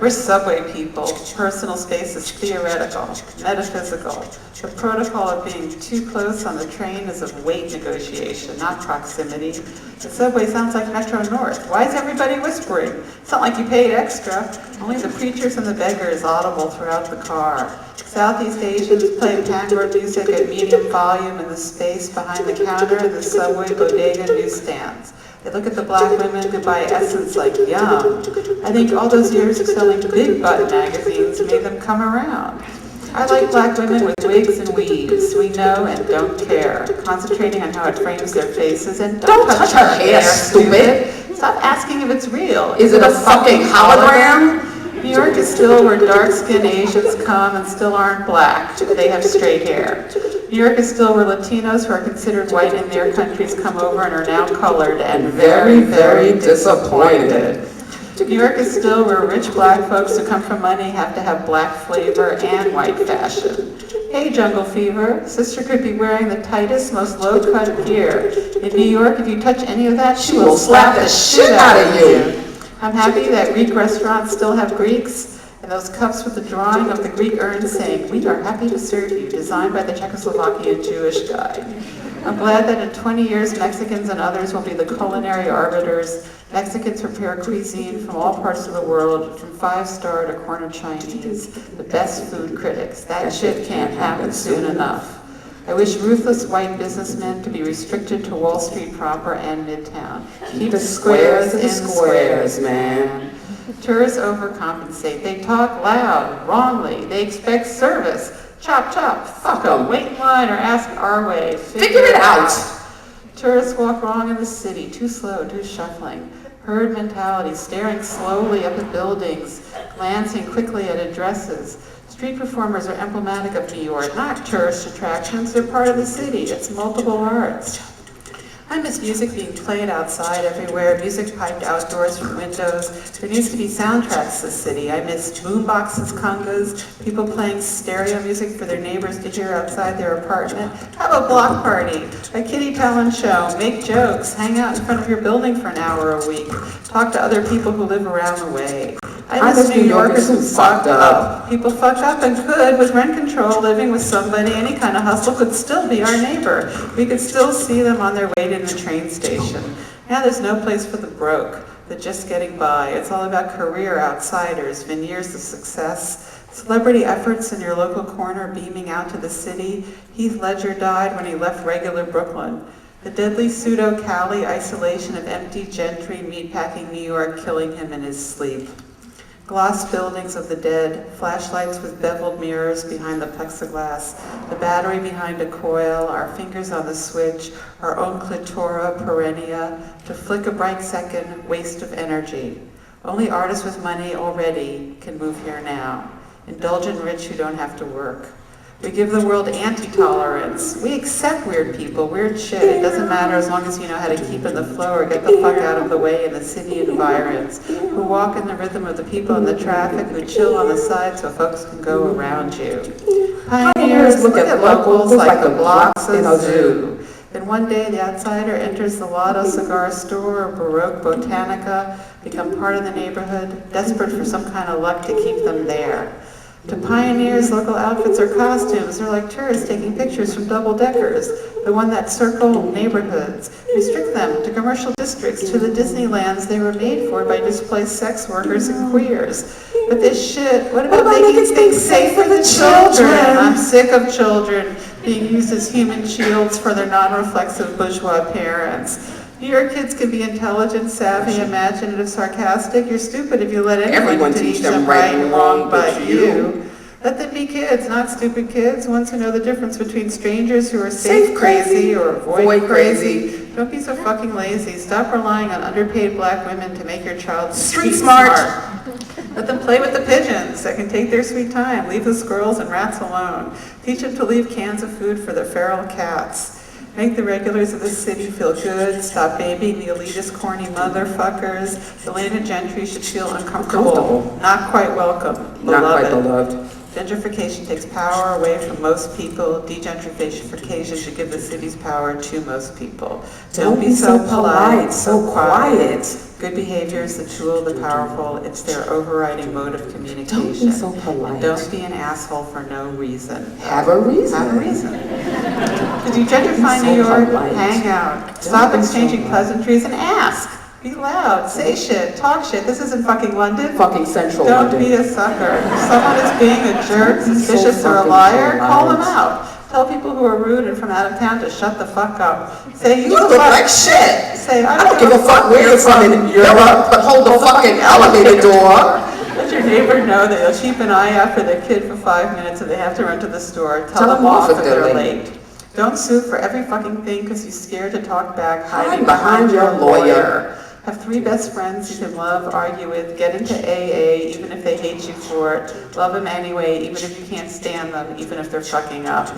We're subway people. Personal space is theoretical, metaphysical. The protocol of being too close on the train is of weight negotiation, not proximity. The subway sounds like Metro North. Why is everybody whispering? It's not like you paid extra. Only the preachers and the beggars audible throughout the car. Southeast Asians play tango music at medium volume in the space behind the counter in the subway bodega newsstands. They look at the black women who buy Essence like yum. I think all those years of selling big butt magazines made them come around. I like black women with wigs and weaves. We know and don't care. Concentrating on how it frames their faces and don't touch her hair, stupid. Stop asking if it's real. Is it a fucking hologram? New York is still where dark-skinned Asians come and still aren't black. They have straight hair. New York is still where Latinos who are considered white in their countries come over and are now colored and very, very disappointed. New York is still where rich black folks who come from money have to have black flavor and white fashion. Hey, Jungle Fever, sister could be wearing the tightest, most low-cut gear. In New York, if you touch any of that, she will slap the shit out of you. I'm happy that Greek restaurants still have Greeks, and those cups with the drawing of the Greek urn saying, "We are happy to serve you," designed by the Czechoslovakian Jewish guy. I'm glad that in 20 years, Mexicans and others will be the culinary arbiters. Mexicans prepare cuisine from all parts of the world, from 5-star to corner Chinese, the best food critics. That shit can't happen soon enough. I wish ruthless white businessmen could be restricted to Wall Street proper and Midtown. Keep the squares in squares, man. Tourists overcompensate. They talk loud, wrongly. They expect service. Chop, chop, fuck 'em. Wait in line or ask our way. Figure it out. Tourists walk wrong in the city. Too slow, too shuffling. Herd mentality, staring slowly up at buildings, glancing quickly at addresses. Street performers are emblematic of New York, not tourist attractions. They're part of the city. It's multiple arts. I miss music being played outside everywhere, music piped outdoors from windows. There needs to be soundtracks to the city. I miss boomboxes, congas, people playing stereo music for their neighbors to hear outside their apartment. Have a block party, a kitty talent show, make jokes, hang out in front of your building for an hour a week, talk to other people who live around the way. I miss New Yorkers who fucked up. People fuck up and could, with rent control, living with somebody, any kind of hustle could still be our neighbor. We could still see them on their way to the train station. Now there's no place for the broke, the just getting by. It's all about career outsiders, veneers of success, celebrity efforts in your local corner beaming out to the city. Heath Ledger died when he left regular Brooklyn. The deadly pseudo-Cali isolation of empty gentry meatpacking New York killing him in his sleep. Glass buildings of the dead, flashlights with beveled mirrors behind the plexiglass, the battery behind a coil, our fingers on the switch, our own clitora perennia, to flick a bright second, waste of energy. Only artists with money already can move here now. Indulgent rich who don't have to work. We give the world anti-tolerance. We accept weird people, weird shit. It doesn't matter as long as you know how to keep in the flow or get the fuck out of the way in the city environs. Who walk in the rhythm of the people in the traffic, who chill on the side so folks can go around you. Pioneers look at locals like the blocks of a zoo. Then one day the outsider enters the Lotto cigar store or Baroque Botanica, become part of the neighborhood, desperate for some kind of luck to keep them there. To pioneers, local outfits are costumes. They're like tourists taking pictures from double-deckers, the one that circle neighborhoods. Restrict them to commercial districts, to the Disneylands they were made for by displaced sex workers and queers. But this shit, what about making things safe for the children? I'm sick of children being used as human shields for their non-reflexive bourgeois parents. Your kids can be intelligent, savvy, imaginative, sarcastic. You're stupid if you let anyone teach them right and wrong but you. Let them be kids, not stupid kids, ones who know the difference between strangers who are safe crazy or void crazy. Don't be so fucking lazy. Stop relying on underpaid black women to make your child street smart. Let them play with the pigeons that can take their sweet time. Leave the squirrels and rats alone. Teach them to leave cans of food for the feral cats. Make the regulars of the city feel good. Stop babying the elitist, corny motherfuckers. The landed gentry should feel uncomfortable. Not quite welcome. Not quite beloved. Gentrification takes power away from most people. De-gentrification should give the city's power to most people. Don't be so polite, so quiet. Good behavior is the tool of the powerful. It's their overriding mode of communication. Don't be so polite. And don't be an asshole for no reason. Have a reason. Have a reason. To de-gentrify New York, hang out. Stop exchanging pleasantries and ask. Be loud, say shit, talk shit. This isn't fucking London. Fucking central Don't London. be a sucker. If someone is being a jerk, suspicious, or a liar, call them out. Tell people who are rude and from out of town to shut the fuck up. Say, you look like shit. Say, I don't give a fuck where you're from in Europe, but hold the fucking elevator door. Let your neighbor know that they'll keep an eye out for their kid for 5 minutes if they have to run to the store. Tell them off if they're late. Don't sue for every fucking thing because you're scared to talk back, hiding behind your lawyer. Have 3 best friends you can love, argue with, get into AA even if they hate you for it. Love them anyway, even if you can't stand them, even if they're fucking up.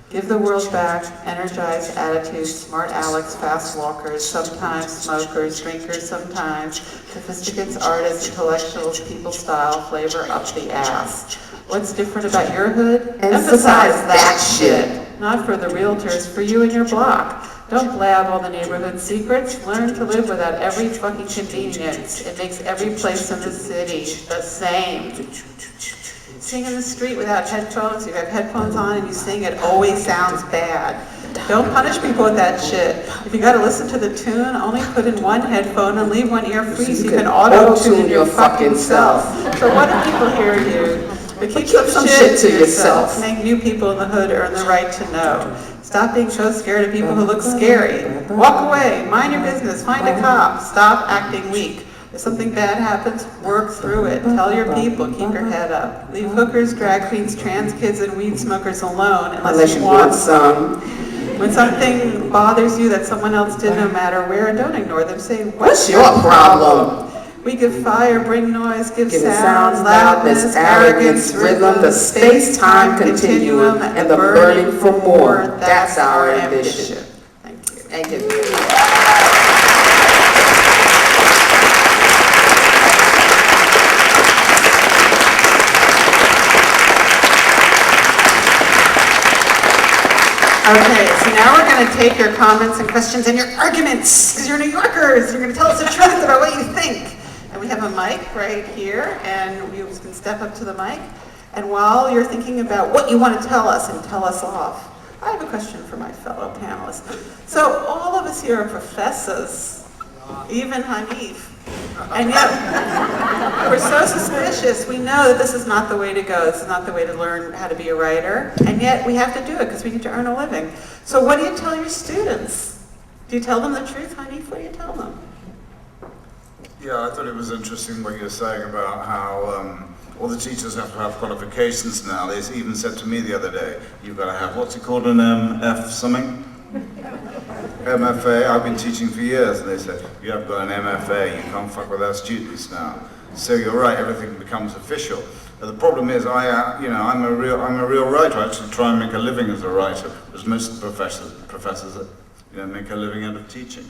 Give the world back, energized attitudes, smart Alex, fast walkers, sometimes smokers, drinkers sometimes, sophisticates, artists, intellectuals, people style, flavor up the ass. What's different about your hood? Emphasize that shit. Not for the realtors, for you and your block. Don't blab all the neighborhood secrets. Learn to live without every fucking convenience. It makes every place in the city the same. Sing in the street without headphones. You have headphones on and you sing, it always sounds bad. Don't punish people with that shit. If you gotta listen to the tune, only put in one headphone and leave one ear free so you can auto-tune your fucking self. So what if people hear you? But keep some shit to yourself. Make new people in the hood earn the right to know. Stop being so scared of people who look scary. Walk away, mind your business, find a cop. Stop acting weak. If something bad happens, work through it. Tell your people, keep your head up. Leave hookers, drag queens, trans kids, and weed smokers alone unless you want some. When something bothers you that someone else did, no matter where, don't ignore them. Say, what's your problem? We give fire, bring noise, give sound, loudness, arrogance, rhythm, the space-time continuum, and the burning for more. That's our ambition. Thank you. Thank you. Okay, so now we're going to take your comments and questions and your arguments, because you're New Yorkers. You're going to tell us the truth about what you think. And we have a mic right here, and you can step up to the mic. And while you're thinking about what you want to tell us and tell us off, I have a question for my fellow panelists. So all of us here are professors, even Hanif. And yet, we're so suspicious. We know that this is not the way to go. This is not the way to learn how to be a writer. And yet, we have to do it because we need to earn a living. So what do you tell your students? Do you tell them the truth, Hanif? What do you tell them? Yeah, I thought it was interesting what you were saying about how all the teachers have to have qualifications now. They even said to me the other day, you've got to have, what's it called, an MF something? MFA, I've been teaching for years, and they said, you have got an MFA, you can't fuck with our students now. So you're right, everything becomes official. But the problem is, I'm a real writer. I actually try and make a living as a writer, as most professors make a living out of teaching.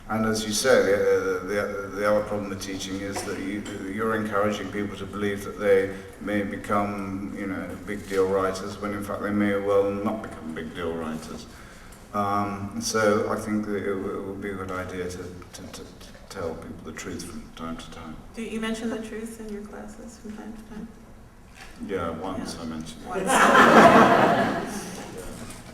And as you say, the other problem with teaching is that you're encouraging people to believe that they may become, big deal writers, when in fact they may well not become big deal writers. So I think that it would be a good idea to tell people the truth from time to time. Do you mention the truth in your classes from time to time? Yeah, once I mentioned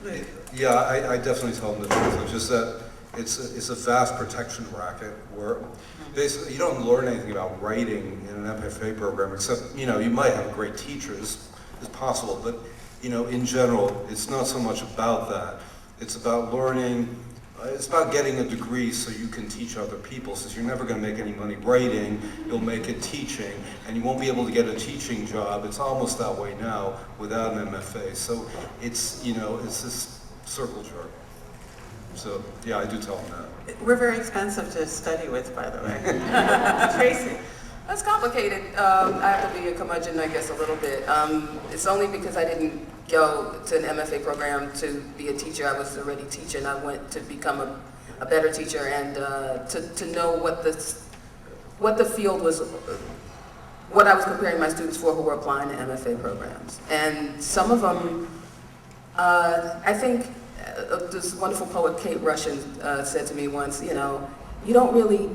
it. Yeah, I definitely tell them the truth, which is that it's a vast protection racket where basically you don't learn anything about writing in an MFA program, except, you might have great teachers, it's possible, but, in general, it's not so much about that. It's about learning, it's about getting a degree so you can teach other people, since you're never going to make any money writing, you'll make it teaching, and you won't be able to get a teaching job. It's almost that way now without an MFA. So it's, it's this circle jerk. So, yeah, I do tell them that. We're very expensive to study with, by the way. Tracie. That's complicated. I have to be a curmudgeon, I guess, a little bit. It's only because I didn't go to an MFA program to be a teacher. I was already teaching. I went to become a better teacher and to know what the field was, what I was preparing my students for who were applying to MFA programs. And some of them, I think, this wonderful poet Kate Russian said to me once, you don't really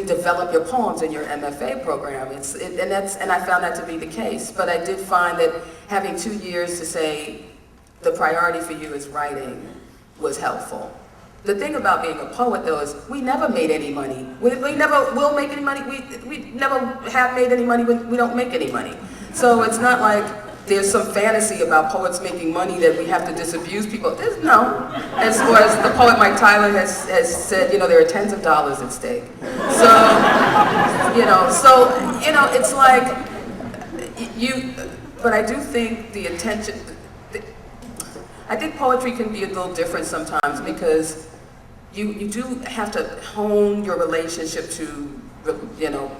develop your poems in your MFA program. And I found that to be the case. But I did find that having 2 years to say the priority for you is writing was helpful. The thing about being a poet, though, is we never made any money. We never will make any money. We never have made any money when we don't make any money. So it's not like there's some fantasy about poets making money that we have to disabuse people. No. As the poet Mike Tyler has said, there are tens of dollars at stake. So, it's like but I do think the attention, I think poetry can be a little different sometimes because you do have to hone your relationship to,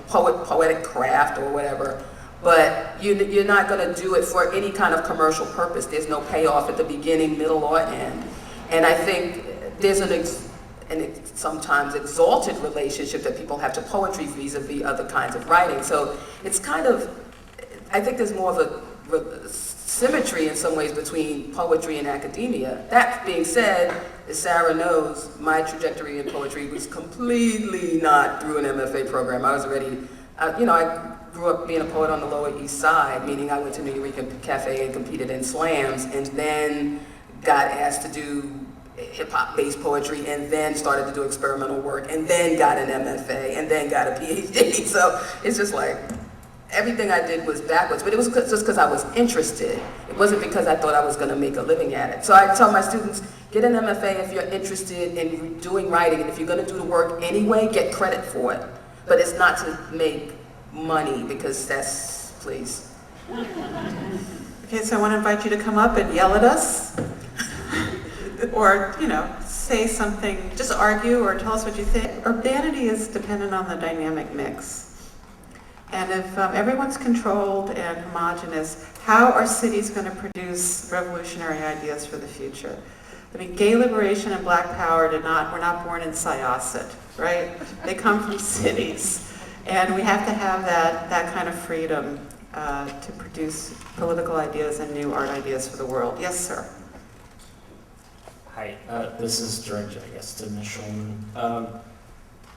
poetic craft or whatever. But you're not going to do it for any kind of commercial purpose. There's no payoff at the beginning, middle, or end. And I think there's an sometimes exalted relationship that people have to poetry vis-a-vis other kinds of writing. So it's kind of, I think there's more of a symmetry in some ways between poetry and academia. That being said, as Sarah knows, my trajectory in poetry was completely not through an MFA program. I was already, I grew up being a poet on the Lower East Side, meaning I went to New Eureka Cafe and competed in slams, and then got asked to do hip-hop based poetry, and then started to do experimental work, and then got an MFA, and then got a PhD. So it's just like, everything I did was backwards, but it was just because I was interested. It wasn't because I thought I was gonna make a living at it. So I tell my students, get an MFA if you're interested in doing writing, and if you're gonna do the work anyway, get credit for it. But it's not to make money, because that's, please. Okay, so I want to invite you to come up and yell at us. Or, say something, just argue or tell us what you think. Urbanity is dependent on the dynamic mix. And if everyone's controlled and homogenous, how are cities going to produce revolutionary ideas for the future? I mean, gay liberation and black power were not born in Syosset, right? They come from cities. And we have to have that kind of freedom to produce political ideas and new art ideas for the world. Yes, sir. Hi, this is directed, I guess, to Ms. Schulman,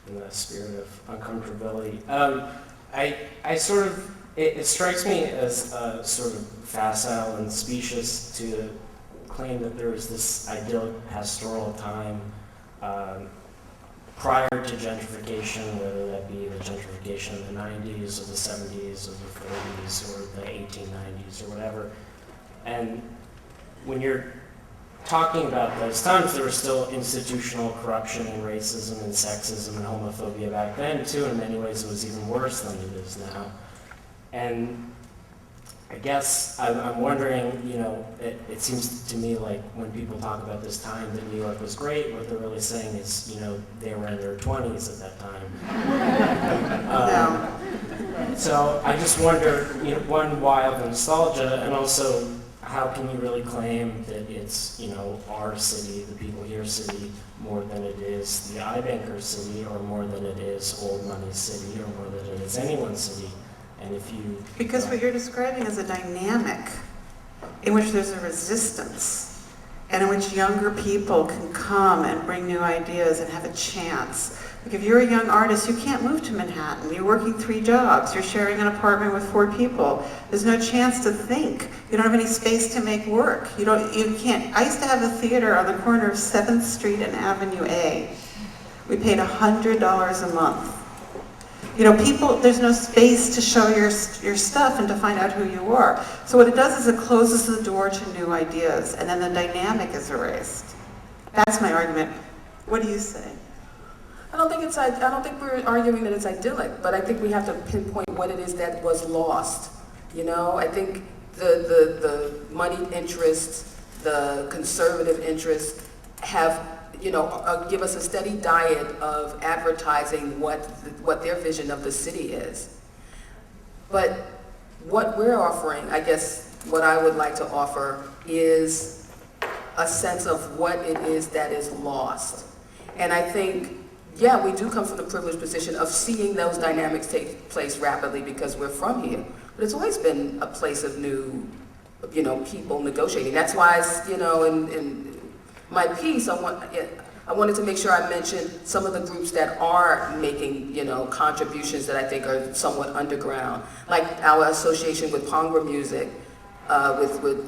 in the spirit of uncomfortability. It strikes me as sort of facile and specious to claim that there was this idyllic pastoral time prior to gentrification, whether that be the gentrification of the 90s or the 70s or the 40s or the 1890s or whatever. And when you're talking about those times, there was still institutional corruption and racism and sexism and homophobia back then too. In many ways, it was even worse than it is now. And I guess I'm wondering, it seems to me like when people talk about this time that New York was great, what they're really saying is, they were in their 20s at that time. So I just wonder, one, why of the nostalgia, and also how can you really claim that it's, our city, the people here city, more than it is the iBanker city, or more than it is Old Money City, or more than it is anyone's city? And if you... Because what you're describing is a dynamic in which there's a resistance, and in which younger people can come and bring new ideas and have a chance. Like if you're a young artist, you can't move to Manhattan. You're working 3 jobs. You're sharing an apartment with 4 people. There's no chance to think. You don't have any space to make work. You can't. I used to have a theater on the corner of 7th Street and Avenue A. We paid $100 a month. People, there's no space to show your stuff and to find out who you are. So what it does is it closes the door to new ideas, and then the dynamic is erased. That's my argument. What do you say? I don't think we're arguing that it's idyllic, but I think we have to pinpoint what it is that was lost. I think the moneyed interests, the conservative interests have, give us a steady diet of advertising what their vision of the city is. But what we're offering, I guess what I would like to offer is a sense of what it is that is lost. And I think, yeah, we do come from the privileged position of seeing those dynamics take place rapidly because we're from here. But it's always been a place of new, people negotiating. That's why, in my piece, I wanted to make sure I mentioned some of the groups that are making, contributions that I think are somewhat underground, like our association with Pangra music,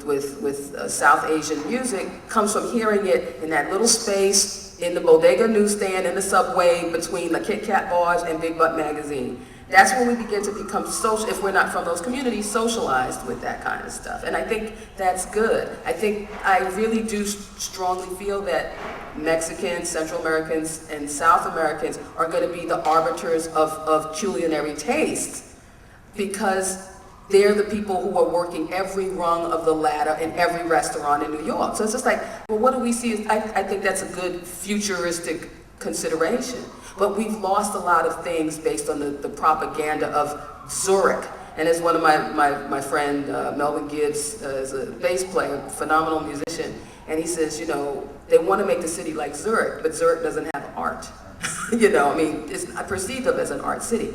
with South Asian music, comes from hearing it in that little space in the bodega newsstand, in the subway, between the Kit Kat bars and Big Butt magazine. That's when we begin to become social, if we're not from those communities, socialized with that kind of stuff. And I think that's good. I really do strongly feel that Mexicans, Central Americans, and South Americans are going to be the arbiters of culinary tastes, because they're the people who are working every rung of the ladder in every restaurant in New York. So it's just like, well, what do we see? I think that's a good futuristic consideration. But we've lost a lot of things based on the propaganda of Zurich. And as one of my friend, Melvin Gibbs, is a bass player, phenomenal musician, and he says, they want to make the city like Zurich, but Zurich doesn't have art. It's perceived of as an art city.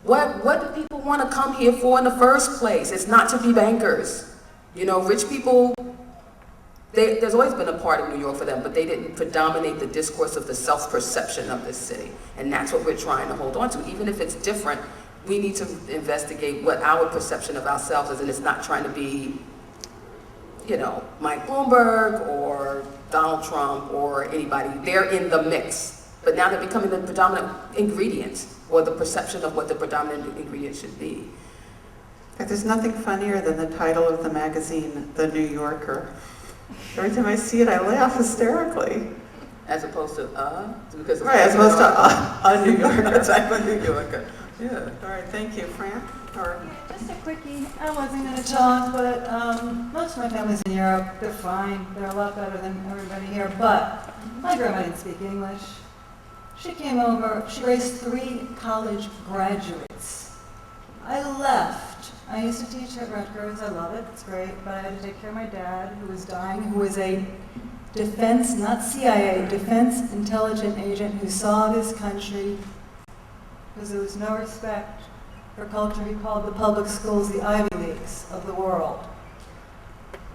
What do people want to come here for in the first place? It's not to be bankers. Rich people, there's always been a part of New York for them, but they didn't predominate the discourse of the self-perception of this city. And that's what we're trying to hold on to. Even if it's different, we need to investigate what our perception of ourselves is, and it's not trying to be, Mike Bloomberg or Donald Trump or anybody. They're in the mix, but now they're becoming the predominant ingredient, or the perception of what the predominant ingredient should be. There's nothing funnier than the title of the magazine, The New Yorker. Every time I see it, I laugh hysterically. As opposed to, because right, as opposed to a New Yorker. I'm a New Yorker. Yeah. All right, thank you, Fran. Or Just a quickie. I wasn't going to talk, but most of my family's in Europe. They're fine. They're a lot better than everybody here. But my grandma didn't speak English. She came over. She raised 3 college graduates. I left. I used to teach at Rutgers. I love it. It's great. But I had to take care of my dad, who was dying, who was a defense, not CIA, defense intelligence agent who saw this country, because there was no respect for culture. He called the public schools the Ivy Leagues of the world.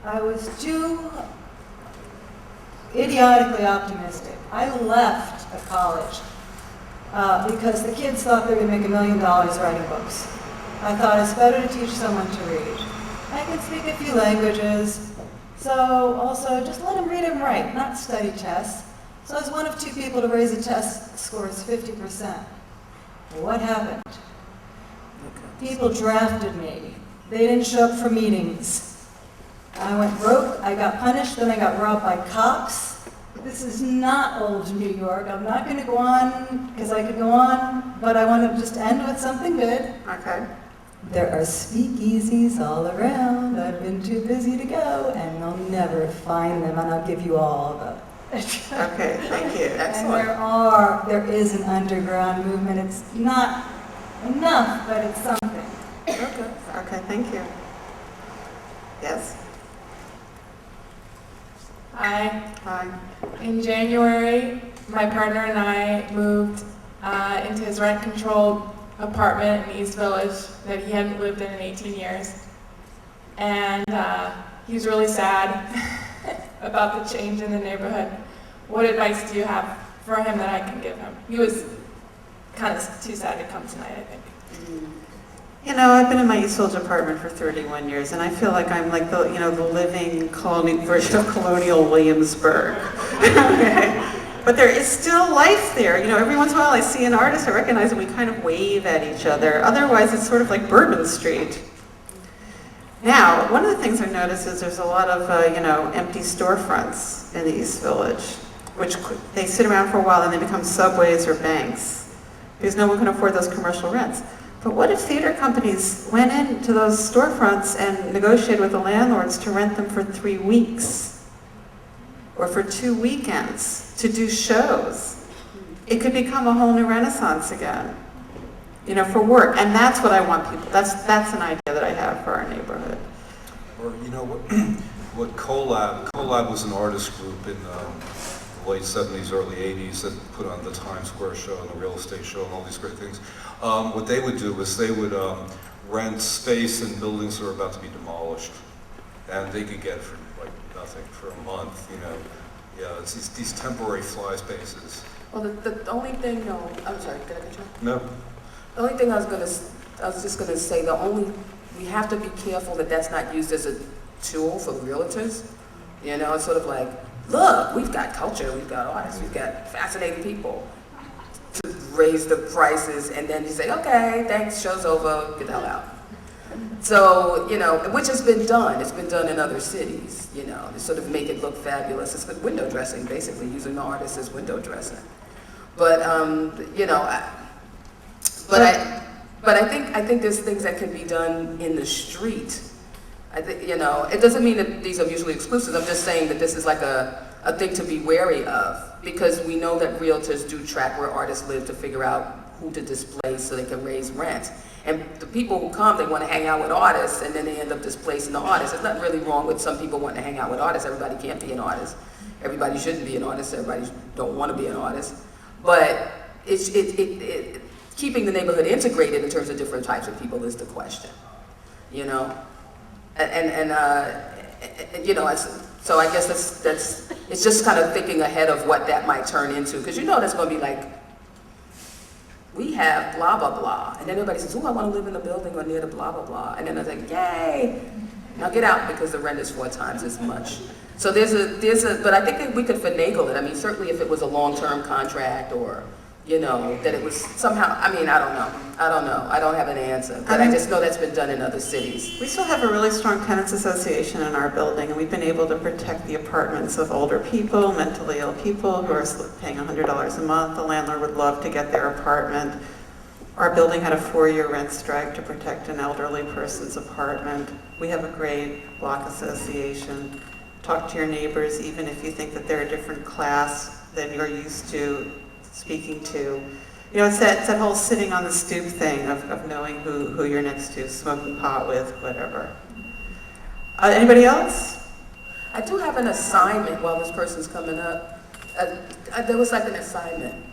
I was too idiotically optimistic. I left a college because the kids thought they would make $1 million writing books. I thought it's better to teach someone to read. I can speak a few languages, so also just let them read and write, not study tests. So I was one of 2 people to raise a test scores 50%. Well, what happened? People drafted me. They didn't show up for meetings. I went broke, I got punished, then I got robbed by cops. This is not old New York. I'm not going to go on, because I could go on, but I want to just end with something good. Okay. There are speakeasies all around. I've been too busy to go, and they'll never find them, and I'll give you all of them. Okay, thank you. Excellent. And there is an underground movement. It's not enough, but it's something. Okay, thank you. Yes? Hi. Hi. In January, my partner and I moved into his rent-controlled apartment in East Village that he hadn't lived in 18 years. And he was really sad about the change in the neighborhood. What advice do you have for him that I can give him? He was kind of too sad to come tonight, I think. You know, I've been in my East Village apartment for 31 years, and I feel like I'm like the, you know, the living version of colonial Williamsburg. Okay. But there is still life there. You know, every once in a while I see an artist, I recognize, and we kind of wave at each other. Otherwise, it's sort of like Bourbon Street. Now, one of the things I noticed is there's a lot of, you know, empty storefronts in the East Village, which they sit around for a while and they become subways or banks, because no one can afford those commercial rents. But what if theater companies went into those storefronts and negotiated with the landlords to rent them for 3 weeks or for 2 weekends to do shows? It could become a whole new renaissance again, you know, for work. And that's what I want people, that's an idea that I have for our neighborhood. Or, you know, what Collab was an artist group in the late 70s, early 80s that put on the Times Square show and the real estate show and all these great things. What they would do is they would rent space in buildings that were about to be demolished, and they could get it for like nothing for a month, you know. Yeah, it's these temporary fly spaces. Well, the only thing, no, I'm sorry, did I cut you off? No. The only thing I was just gonna say, we have to be careful that that's not used as a tool for realtors. You know, it's sort of like, look, we've got culture, we've got artists, we've got fascinating people, to raise the prices, and then you say, okay, thanks, show's over, get the hell out. So, you know, which has been done. It's been done in other cities, you know, to sort of make it look fabulous. It's like window dressing, basically, using the artist as window dressing. But, you know, I think there's things that can be done in the street. I think, you know, it doesn't mean that these are mutually exclusive. I'm just saying that this is like a thing to be wary of, because we know that realtors do track where artists live to figure out who to displace so they can raise rent. And the people who come, they want to hang out with artists, and then they end up displacing the artists. There's nothing really wrong with some people wanting to hang out with artists. Everybody can't be an artist. Everybody shouldn't be an artist. Everybody don't want to be an artist. But keeping the neighborhood integrated in terms of different types of people is the question, you know? And you know, so I guess it's just kind of thinking ahead of what that might turn into, because you know that's going to be like, we have blah, blah, blah. And then everybody says, oh, I want to live in a building or near the blah, blah, blah. And then I think, yay, now get out, because the rent is 4 times as much. So but I think that we could finagle it. I mean, certainly if it was a long-term contract, or, you know, that it was somehow, I mean, I don't know. I don't have an answer, but I just know that's been done in other cities. We still have a really strong tenants association in our building, and we've been able to protect the apartments of older people, mentally ill people who are paying $100 a month. The landlord would love to get their apartment. Our building had a 4-year rent strike to protect an elderly person's apartment. We have a great block association. Talk to your neighbors, even if you think that they're a different class than you're used to speaking to. You know, it's that whole sitting on the stoop thing of knowing who you're next to, smoking pot with, whatever. Anybody else? I do have an assignment while this person's coming up. There was like an assignment.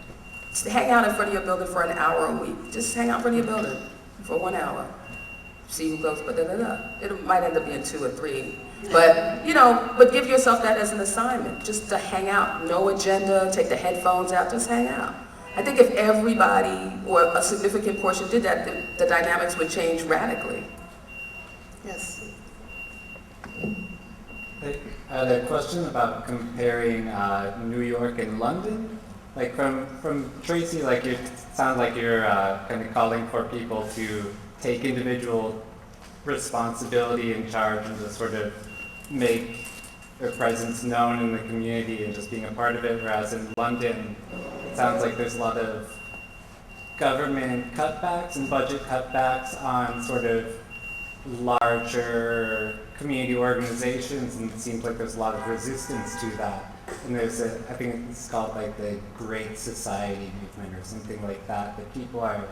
Just hang out in front of your building for an hour a week. Just hang out in front of your building for 1 hour. See who goes, but It might end up being 2 or 3. But, but give yourself that as an assignment, just to hang out. No agenda, take the headphones out, just hang out. I think if everybody, or a significant portion did that, the dynamics would change radically. Yes. I had a question about comparing New York and London. Like from Tracie, like it sounds like you're kind of calling for people to take individual responsibility and charge and just sort of make their presence known in the community and just being a part of it, whereas in London, it sounds like there's a lot of government cutbacks and budget cutbacks on sort of larger community organizations, and it seems like there's a lot of resistance to that. And there's I think it's called like the Great Society movement or something like that people are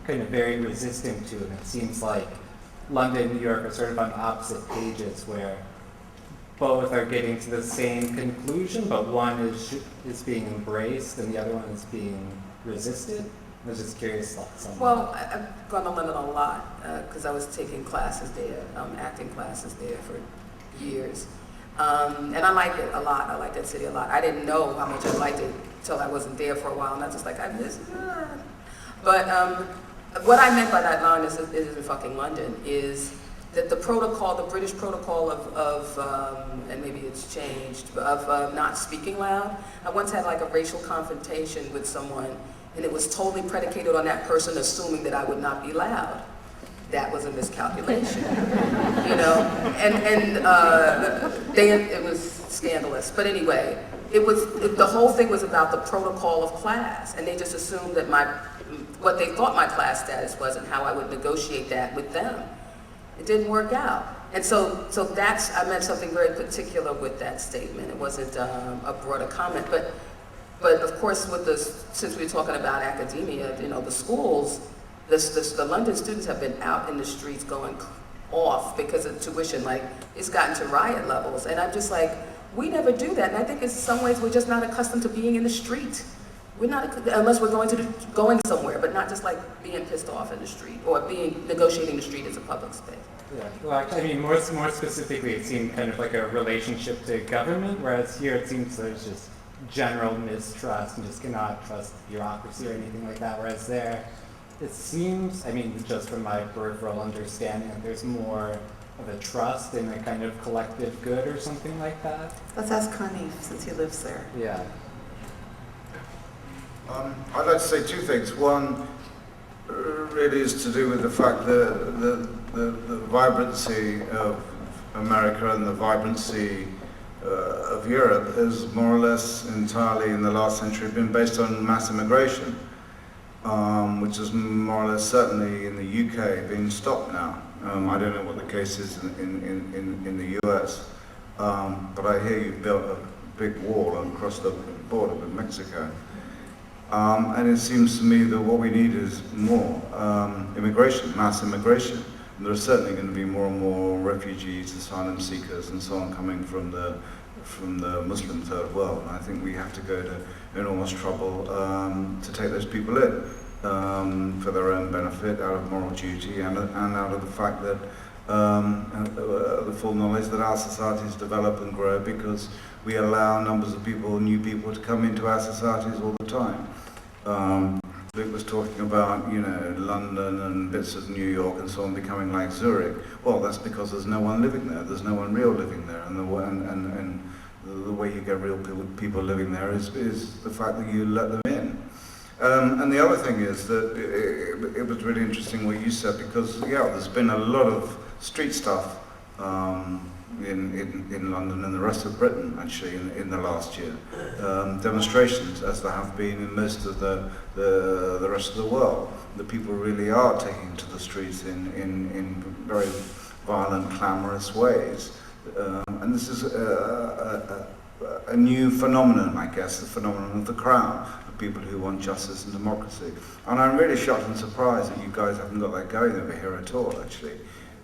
kind of very resistant to, and it seems like London and New York are sort of on opposite pages where both are getting to the same conclusion, but one is being embraced and the other one is being resisted. I was just curious thoughts on that. Well, I've gone to London a lot because I was taking classes there, acting classes there for years. And I like it a lot. I like that city a lot. I didn't know how much I liked it until I wasn't there for a while, and I was just like, I miss it. But what I meant by that line is in fucking London is that the protocol, the British protocol of and maybe it's changed, of not speaking loud. I once had like a racial confrontation with someone, and it was totally predicated on that person assuming that I would not be loud. That was a miscalculation, it was scandalous. But anyway, the whole thing was about the protocol of class, and they just assumed that what they thought my class status was and how I would negotiate that with them. It didn't work out. And so I meant something very particular with that statement. It wasn't a broader comment, but of course, since we're talking about academia, the schools, the London students have been out in the streets going off because of tuition. Like, it's gotten to riot levels. And I'm just like, we never do that. And I think in some ways we're just not accustomed to being in the street. We're not, unless we're going somewhere, but not just like being pissed off in the street or negotiating the street as a public space. Yeah, well, actually, I mean, more specifically, it seemed kind of like a relationship to government, whereas here it seems there's just general mistrust and just cannot trust bureaucracy or anything like that, whereas there, it seems, I mean, just from my peripheral understanding, that there's more of a trust in a kind of collective good or something like that. Let's ask Hanif, since he lives there. Yeah. I'd like to say 2 things. One really is to do with the fact that the vibrancy of America and the vibrancy of Europe has more or less entirely in the last century been based on mass immigration, which is more or less certainly in the UK being stopped now. I don't know what the case is in the US, but I hear you've built a big wall across the border with Mexico. And it seems to me that what we need is more immigration, mass immigration. And there are certainly going to be more and more refugees, asylum seekers, and so on coming from the Muslim third world. And I think we have to go to enormous trouble to take those people in for their own benefit, out of moral duty, and out of the fact that the full knowledge that our societies develop and grow because we allow numbers of people, new people, to come into our societies all the time. Luke was talking about, London and bits of New York and so on becoming like Zurich. Well, that's because there's no one living there. There's no one real living there, and the way you get real people living there is the fact that you let them in. And the other thing is that it was really interesting what you said, because there's been a lot of street stuff in London and the rest of Britain, actually, in the last year. Demonstrations, as there have been in most of the rest of the world. The people really are taking to the streets in very violent, clamorous ways. And this is a new phenomenon, I guess, the phenomenon of the crowd, of people who want justice and democracy. And I'm really shocked and surprised that you guys haven't got that going over here at all, actually.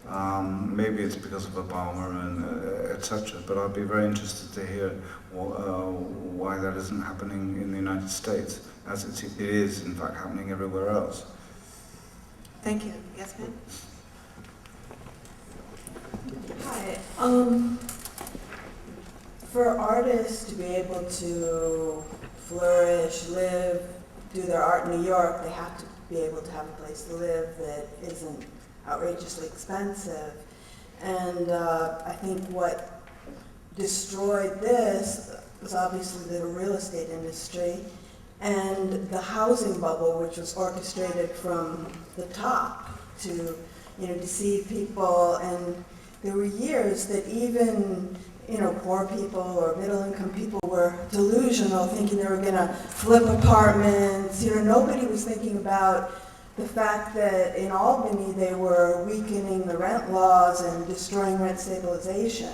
Maybe it's because of Obama and etc. But I'd be very interested to hear why that isn't happening in the United States, as it is in fact happening everywhere else. Thank you. Yes, ma'am? Hi. For artists to be able to flourish, live, do their art in New York, they have to be able to have a place to live that isn't outrageously expensive. And I think what destroyed this was obviously the real estate industry and the housing bubble, which was orchestrated from the top to, deceive people. And there were years that even, poor people or middle-income people were delusional, thinking they were going to flip apartments. Nobody was thinking about the fact that in Albany they were weakening the rent laws and destroying rent stabilization.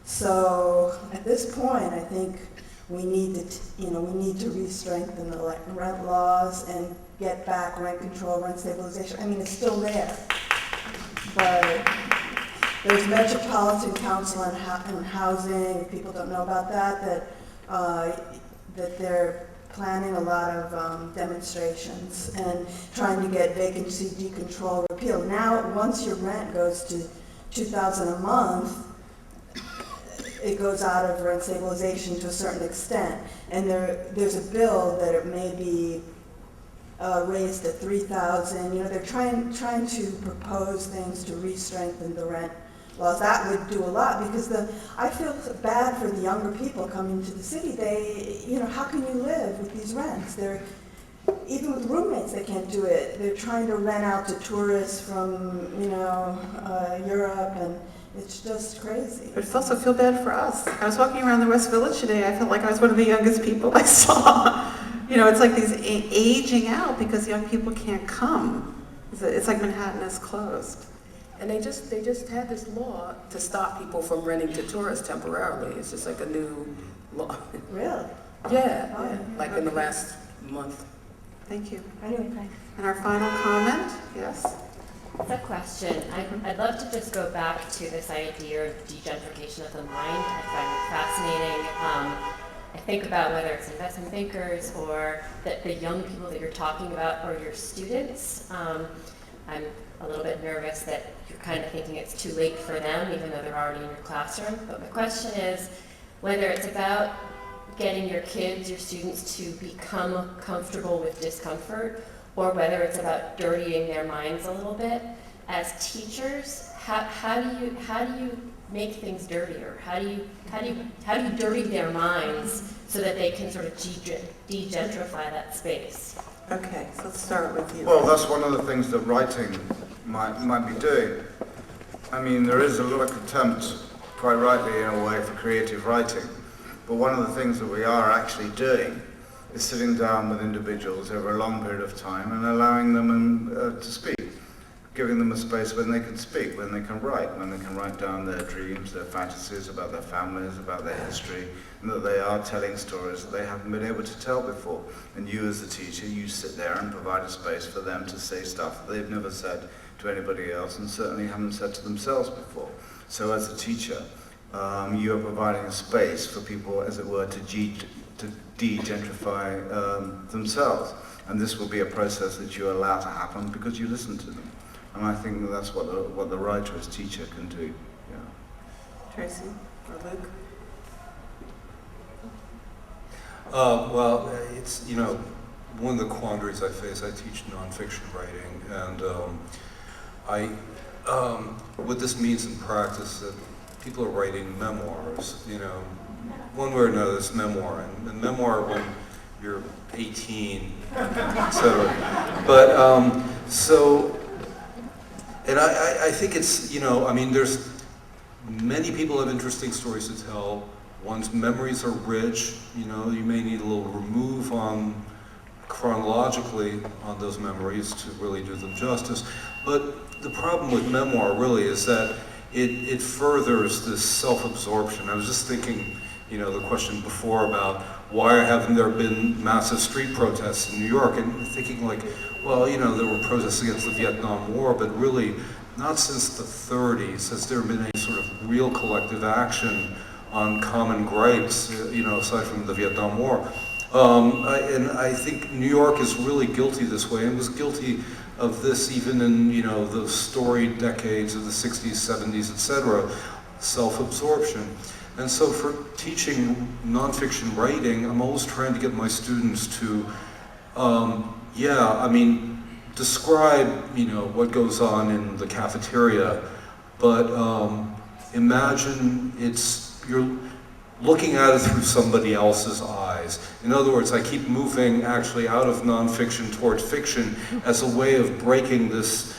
So at this point, I think we need to re-strengthen the rent laws and get back rent control, rent stabilization. I mean, it's still there, but there's Metropolitan Council on Housing. If people don't know about that they're planning a lot of demonstrations and trying to get vacancy decontrol repealed. Now, once your rent goes to $2,000 a month, it goes out of rent stabilization to a certain extent. And there's a bill that it may be raised to $3,000. They're trying to propose things to re-strengthen the rent laws. That would do a lot, because I feel bad for the younger people coming to the city. How can you live with these rents? Even with roommates, they can't do it. They're trying to rent out to tourists from, Europe, and it's just crazy. But it's also feel bad for us. I was walking around the West Village today. I felt like I was one of the youngest people I saw. It's like these aging out because young people can't come. It's like Manhattan is closed. And they just had this law to stop people from renting to tourists temporarily. It's just like a new law. Really? Yeah, like in the last month. Thank you. Anyway, thanks. And our final comment, yes? It's a question. I'd love to just go back to this idea of de-gentrification of the mind. I find it fascinating. I think about whether it's investment bankers or the young people that you're talking about or your students. I'm a little bit nervous that you're kind of thinking it's too late for them, even though they're already in your classroom. But my question is whether it's about getting your kids, your students to become comfortable with discomfort, or whether it's about dirtying their minds a little bit. As teachers, how do you make things dirtier? How do you dirty their minds so that they can sort of de-gentrify that space? Okay, so let's start with you. Well, that's one of the things that writing might be doing. I mean, there is a lot of contempt, quite rightly in a way, for creative writing. But one of the things that we are actually doing is sitting down with individuals over a long period of time and allowing them to speak, giving them a space when they can speak, when they can write down their dreams, their fantasies about their families, about their history, and that they are telling stories that they haven't been able to tell before. And you as the teacher, you sit there and provide a space for them to say stuff that they've never said to anybody else and certainly haven't said to themselves before. So as a teacher, you are providing a space for people, as it were, to de-gentrify themselves. And this will be a process that you allow to happen because you listen to them. And I think that that's what the writer as teacher can do. Yeah. Tracie or Luke? Well, it's, one of the quandaries I face, I teach nonfiction writing, and what this means in practice is that people are writing memoirs, one way or another, it's memoir, and memoir when you're 18, etc. But, and I think it's, there's many people have interesting stories to tell. One's memories are rich, you may need a little remove chronologically on those memories to really do them justice. But the problem with memoir really is that it furthers this self-absorption. I was just thinking, the question before about why haven't there been massive street protests in New York, and thinking like, well, there were protests against the Vietnam War, but really not since the 30s has there been any sort of real collective action on common gripes, aside from the Vietnam War. And I think New York is really guilty this way, and was guilty of this even in, the storied decades of the 60s, 70s, etc., self-absorption. And so for teaching nonfiction writing, I'm always trying to get my students to, describe, what goes on in the cafeteria, but imagine you're looking at it through somebody else's eyes. In other words, I keep moving actually out of nonfiction towards fiction as a way of breaking this,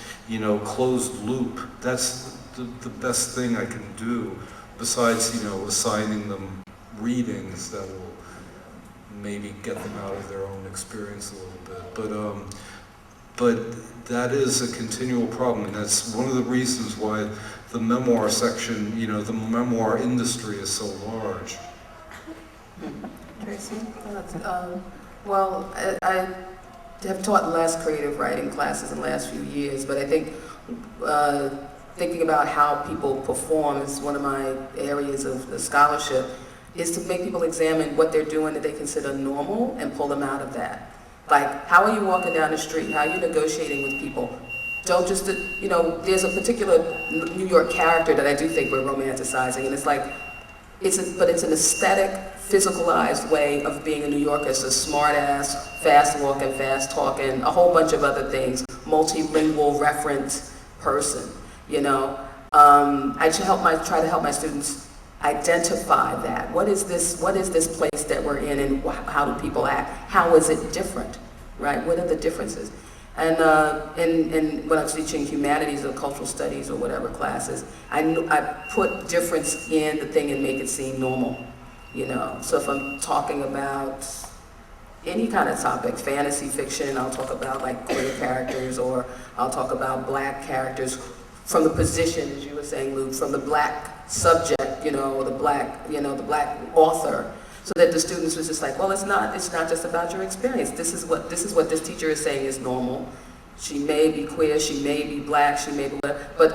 closed loop. That's the best thing I can do, besides, assigning them readings that will maybe get them out of their own experience a little bit. But that is a continual problem, and that's one of the reasons why the memoir section, the memoir industry is so large. Tracie? Well, I have taught less creative writing classes in the last few years, but I think thinking about how people perform is one of my areas of the scholarship, is to make people examine what they're doing that they consider normal and pull them out of that. Like, how are you walking down the street? How are you negotiating with people? Don't just, there's a particular New York character that I do think we're romanticizing, and it's like, but it's an aesthetic, physicalized way of being a New Yorker. It's a smart-ass, fast-walking, fast-talking, a whole bunch of other things, multilingual reference person, I try to help my students identify that. What is this place that we're in, and how do people act? How is it different, right? What are the differences? And when I was teaching humanities or cultural studies or whatever classes, I put difference in the thing and make it seem normal, So if I'm talking about any kind of topic, fantasy fiction, I'll talk about like queer characters, or I'll talk about black characters from the position, as you were saying, Luke, from the black subject, or the black author. So that the students was just like, well, it's not just about your experience. This is what this teacher is saying is normal. She may be queer, she may be black, she may be whatever, but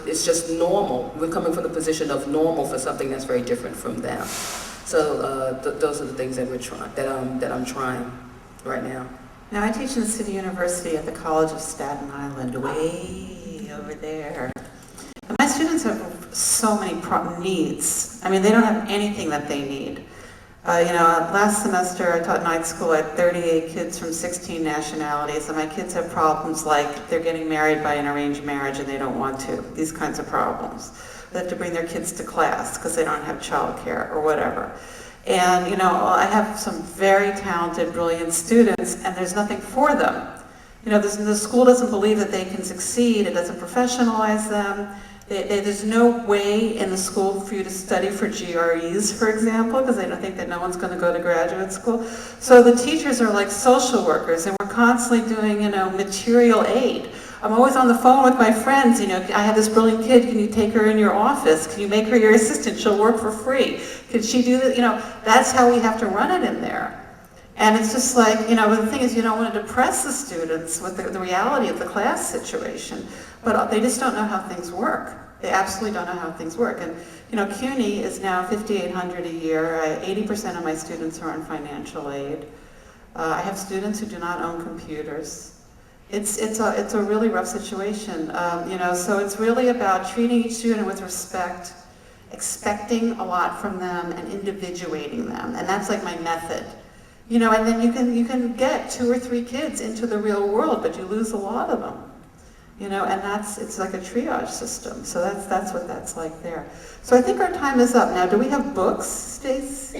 it's just normal. We're coming from the position of normal for something that's very different from them. So those are the things that I'm trying right now. Now, I teach in the City University at the College of Staten Island, way over there. And my students have so many needs. I mean, they don't have anything that they need. Last semester I taught night school. I had 38 kids from 16 nationalities, and my kids have problems like they're getting married by an arranged marriage and they don't want to. These kinds of problems. They have to bring their kids to class because they don't have childcare or whatever. And, I have some very talented, brilliant students, and there's nothing for them. The school doesn't believe that they can succeed. It doesn't professionalize them. There's no way in the school for you to study for GREs, for example, because they don't think that no one's going to go to graduate school. So the teachers are like social workers, and we're constantly doing, material aid. I'm always on the phone with my friends, I have this brilliant kid, can you take her in your office? Can you make her your assistant? She'll work for free. Can she do that? That's how we have to run it in there. And it's just like, but the thing is, you don't want to depress the students with the reality of the class situation, but they just don't know how things work. They absolutely don't know how things work. And, CUNY is now $5,800 a year. 80% of my students are on financial aid. I have students who do not own computers. It's a really rough situation, so it's really about treating each student with respect, expecting a lot from them, and individuating them. And that's like my method. And then you can get 2 or 3 kids into the real world, but you lose a lot of them. And it's like a triage system. So that's what that's like there. So I think our time is up. Now, do we have books, Stace?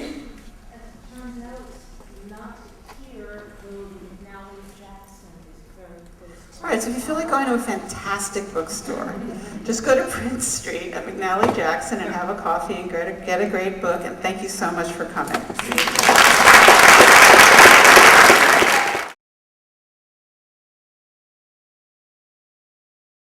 All right, so if you feel like going to a fantastic bookstore, just go to Prince Street at McNally Jackson and have a coffee and get a great book. And thank you so much for coming.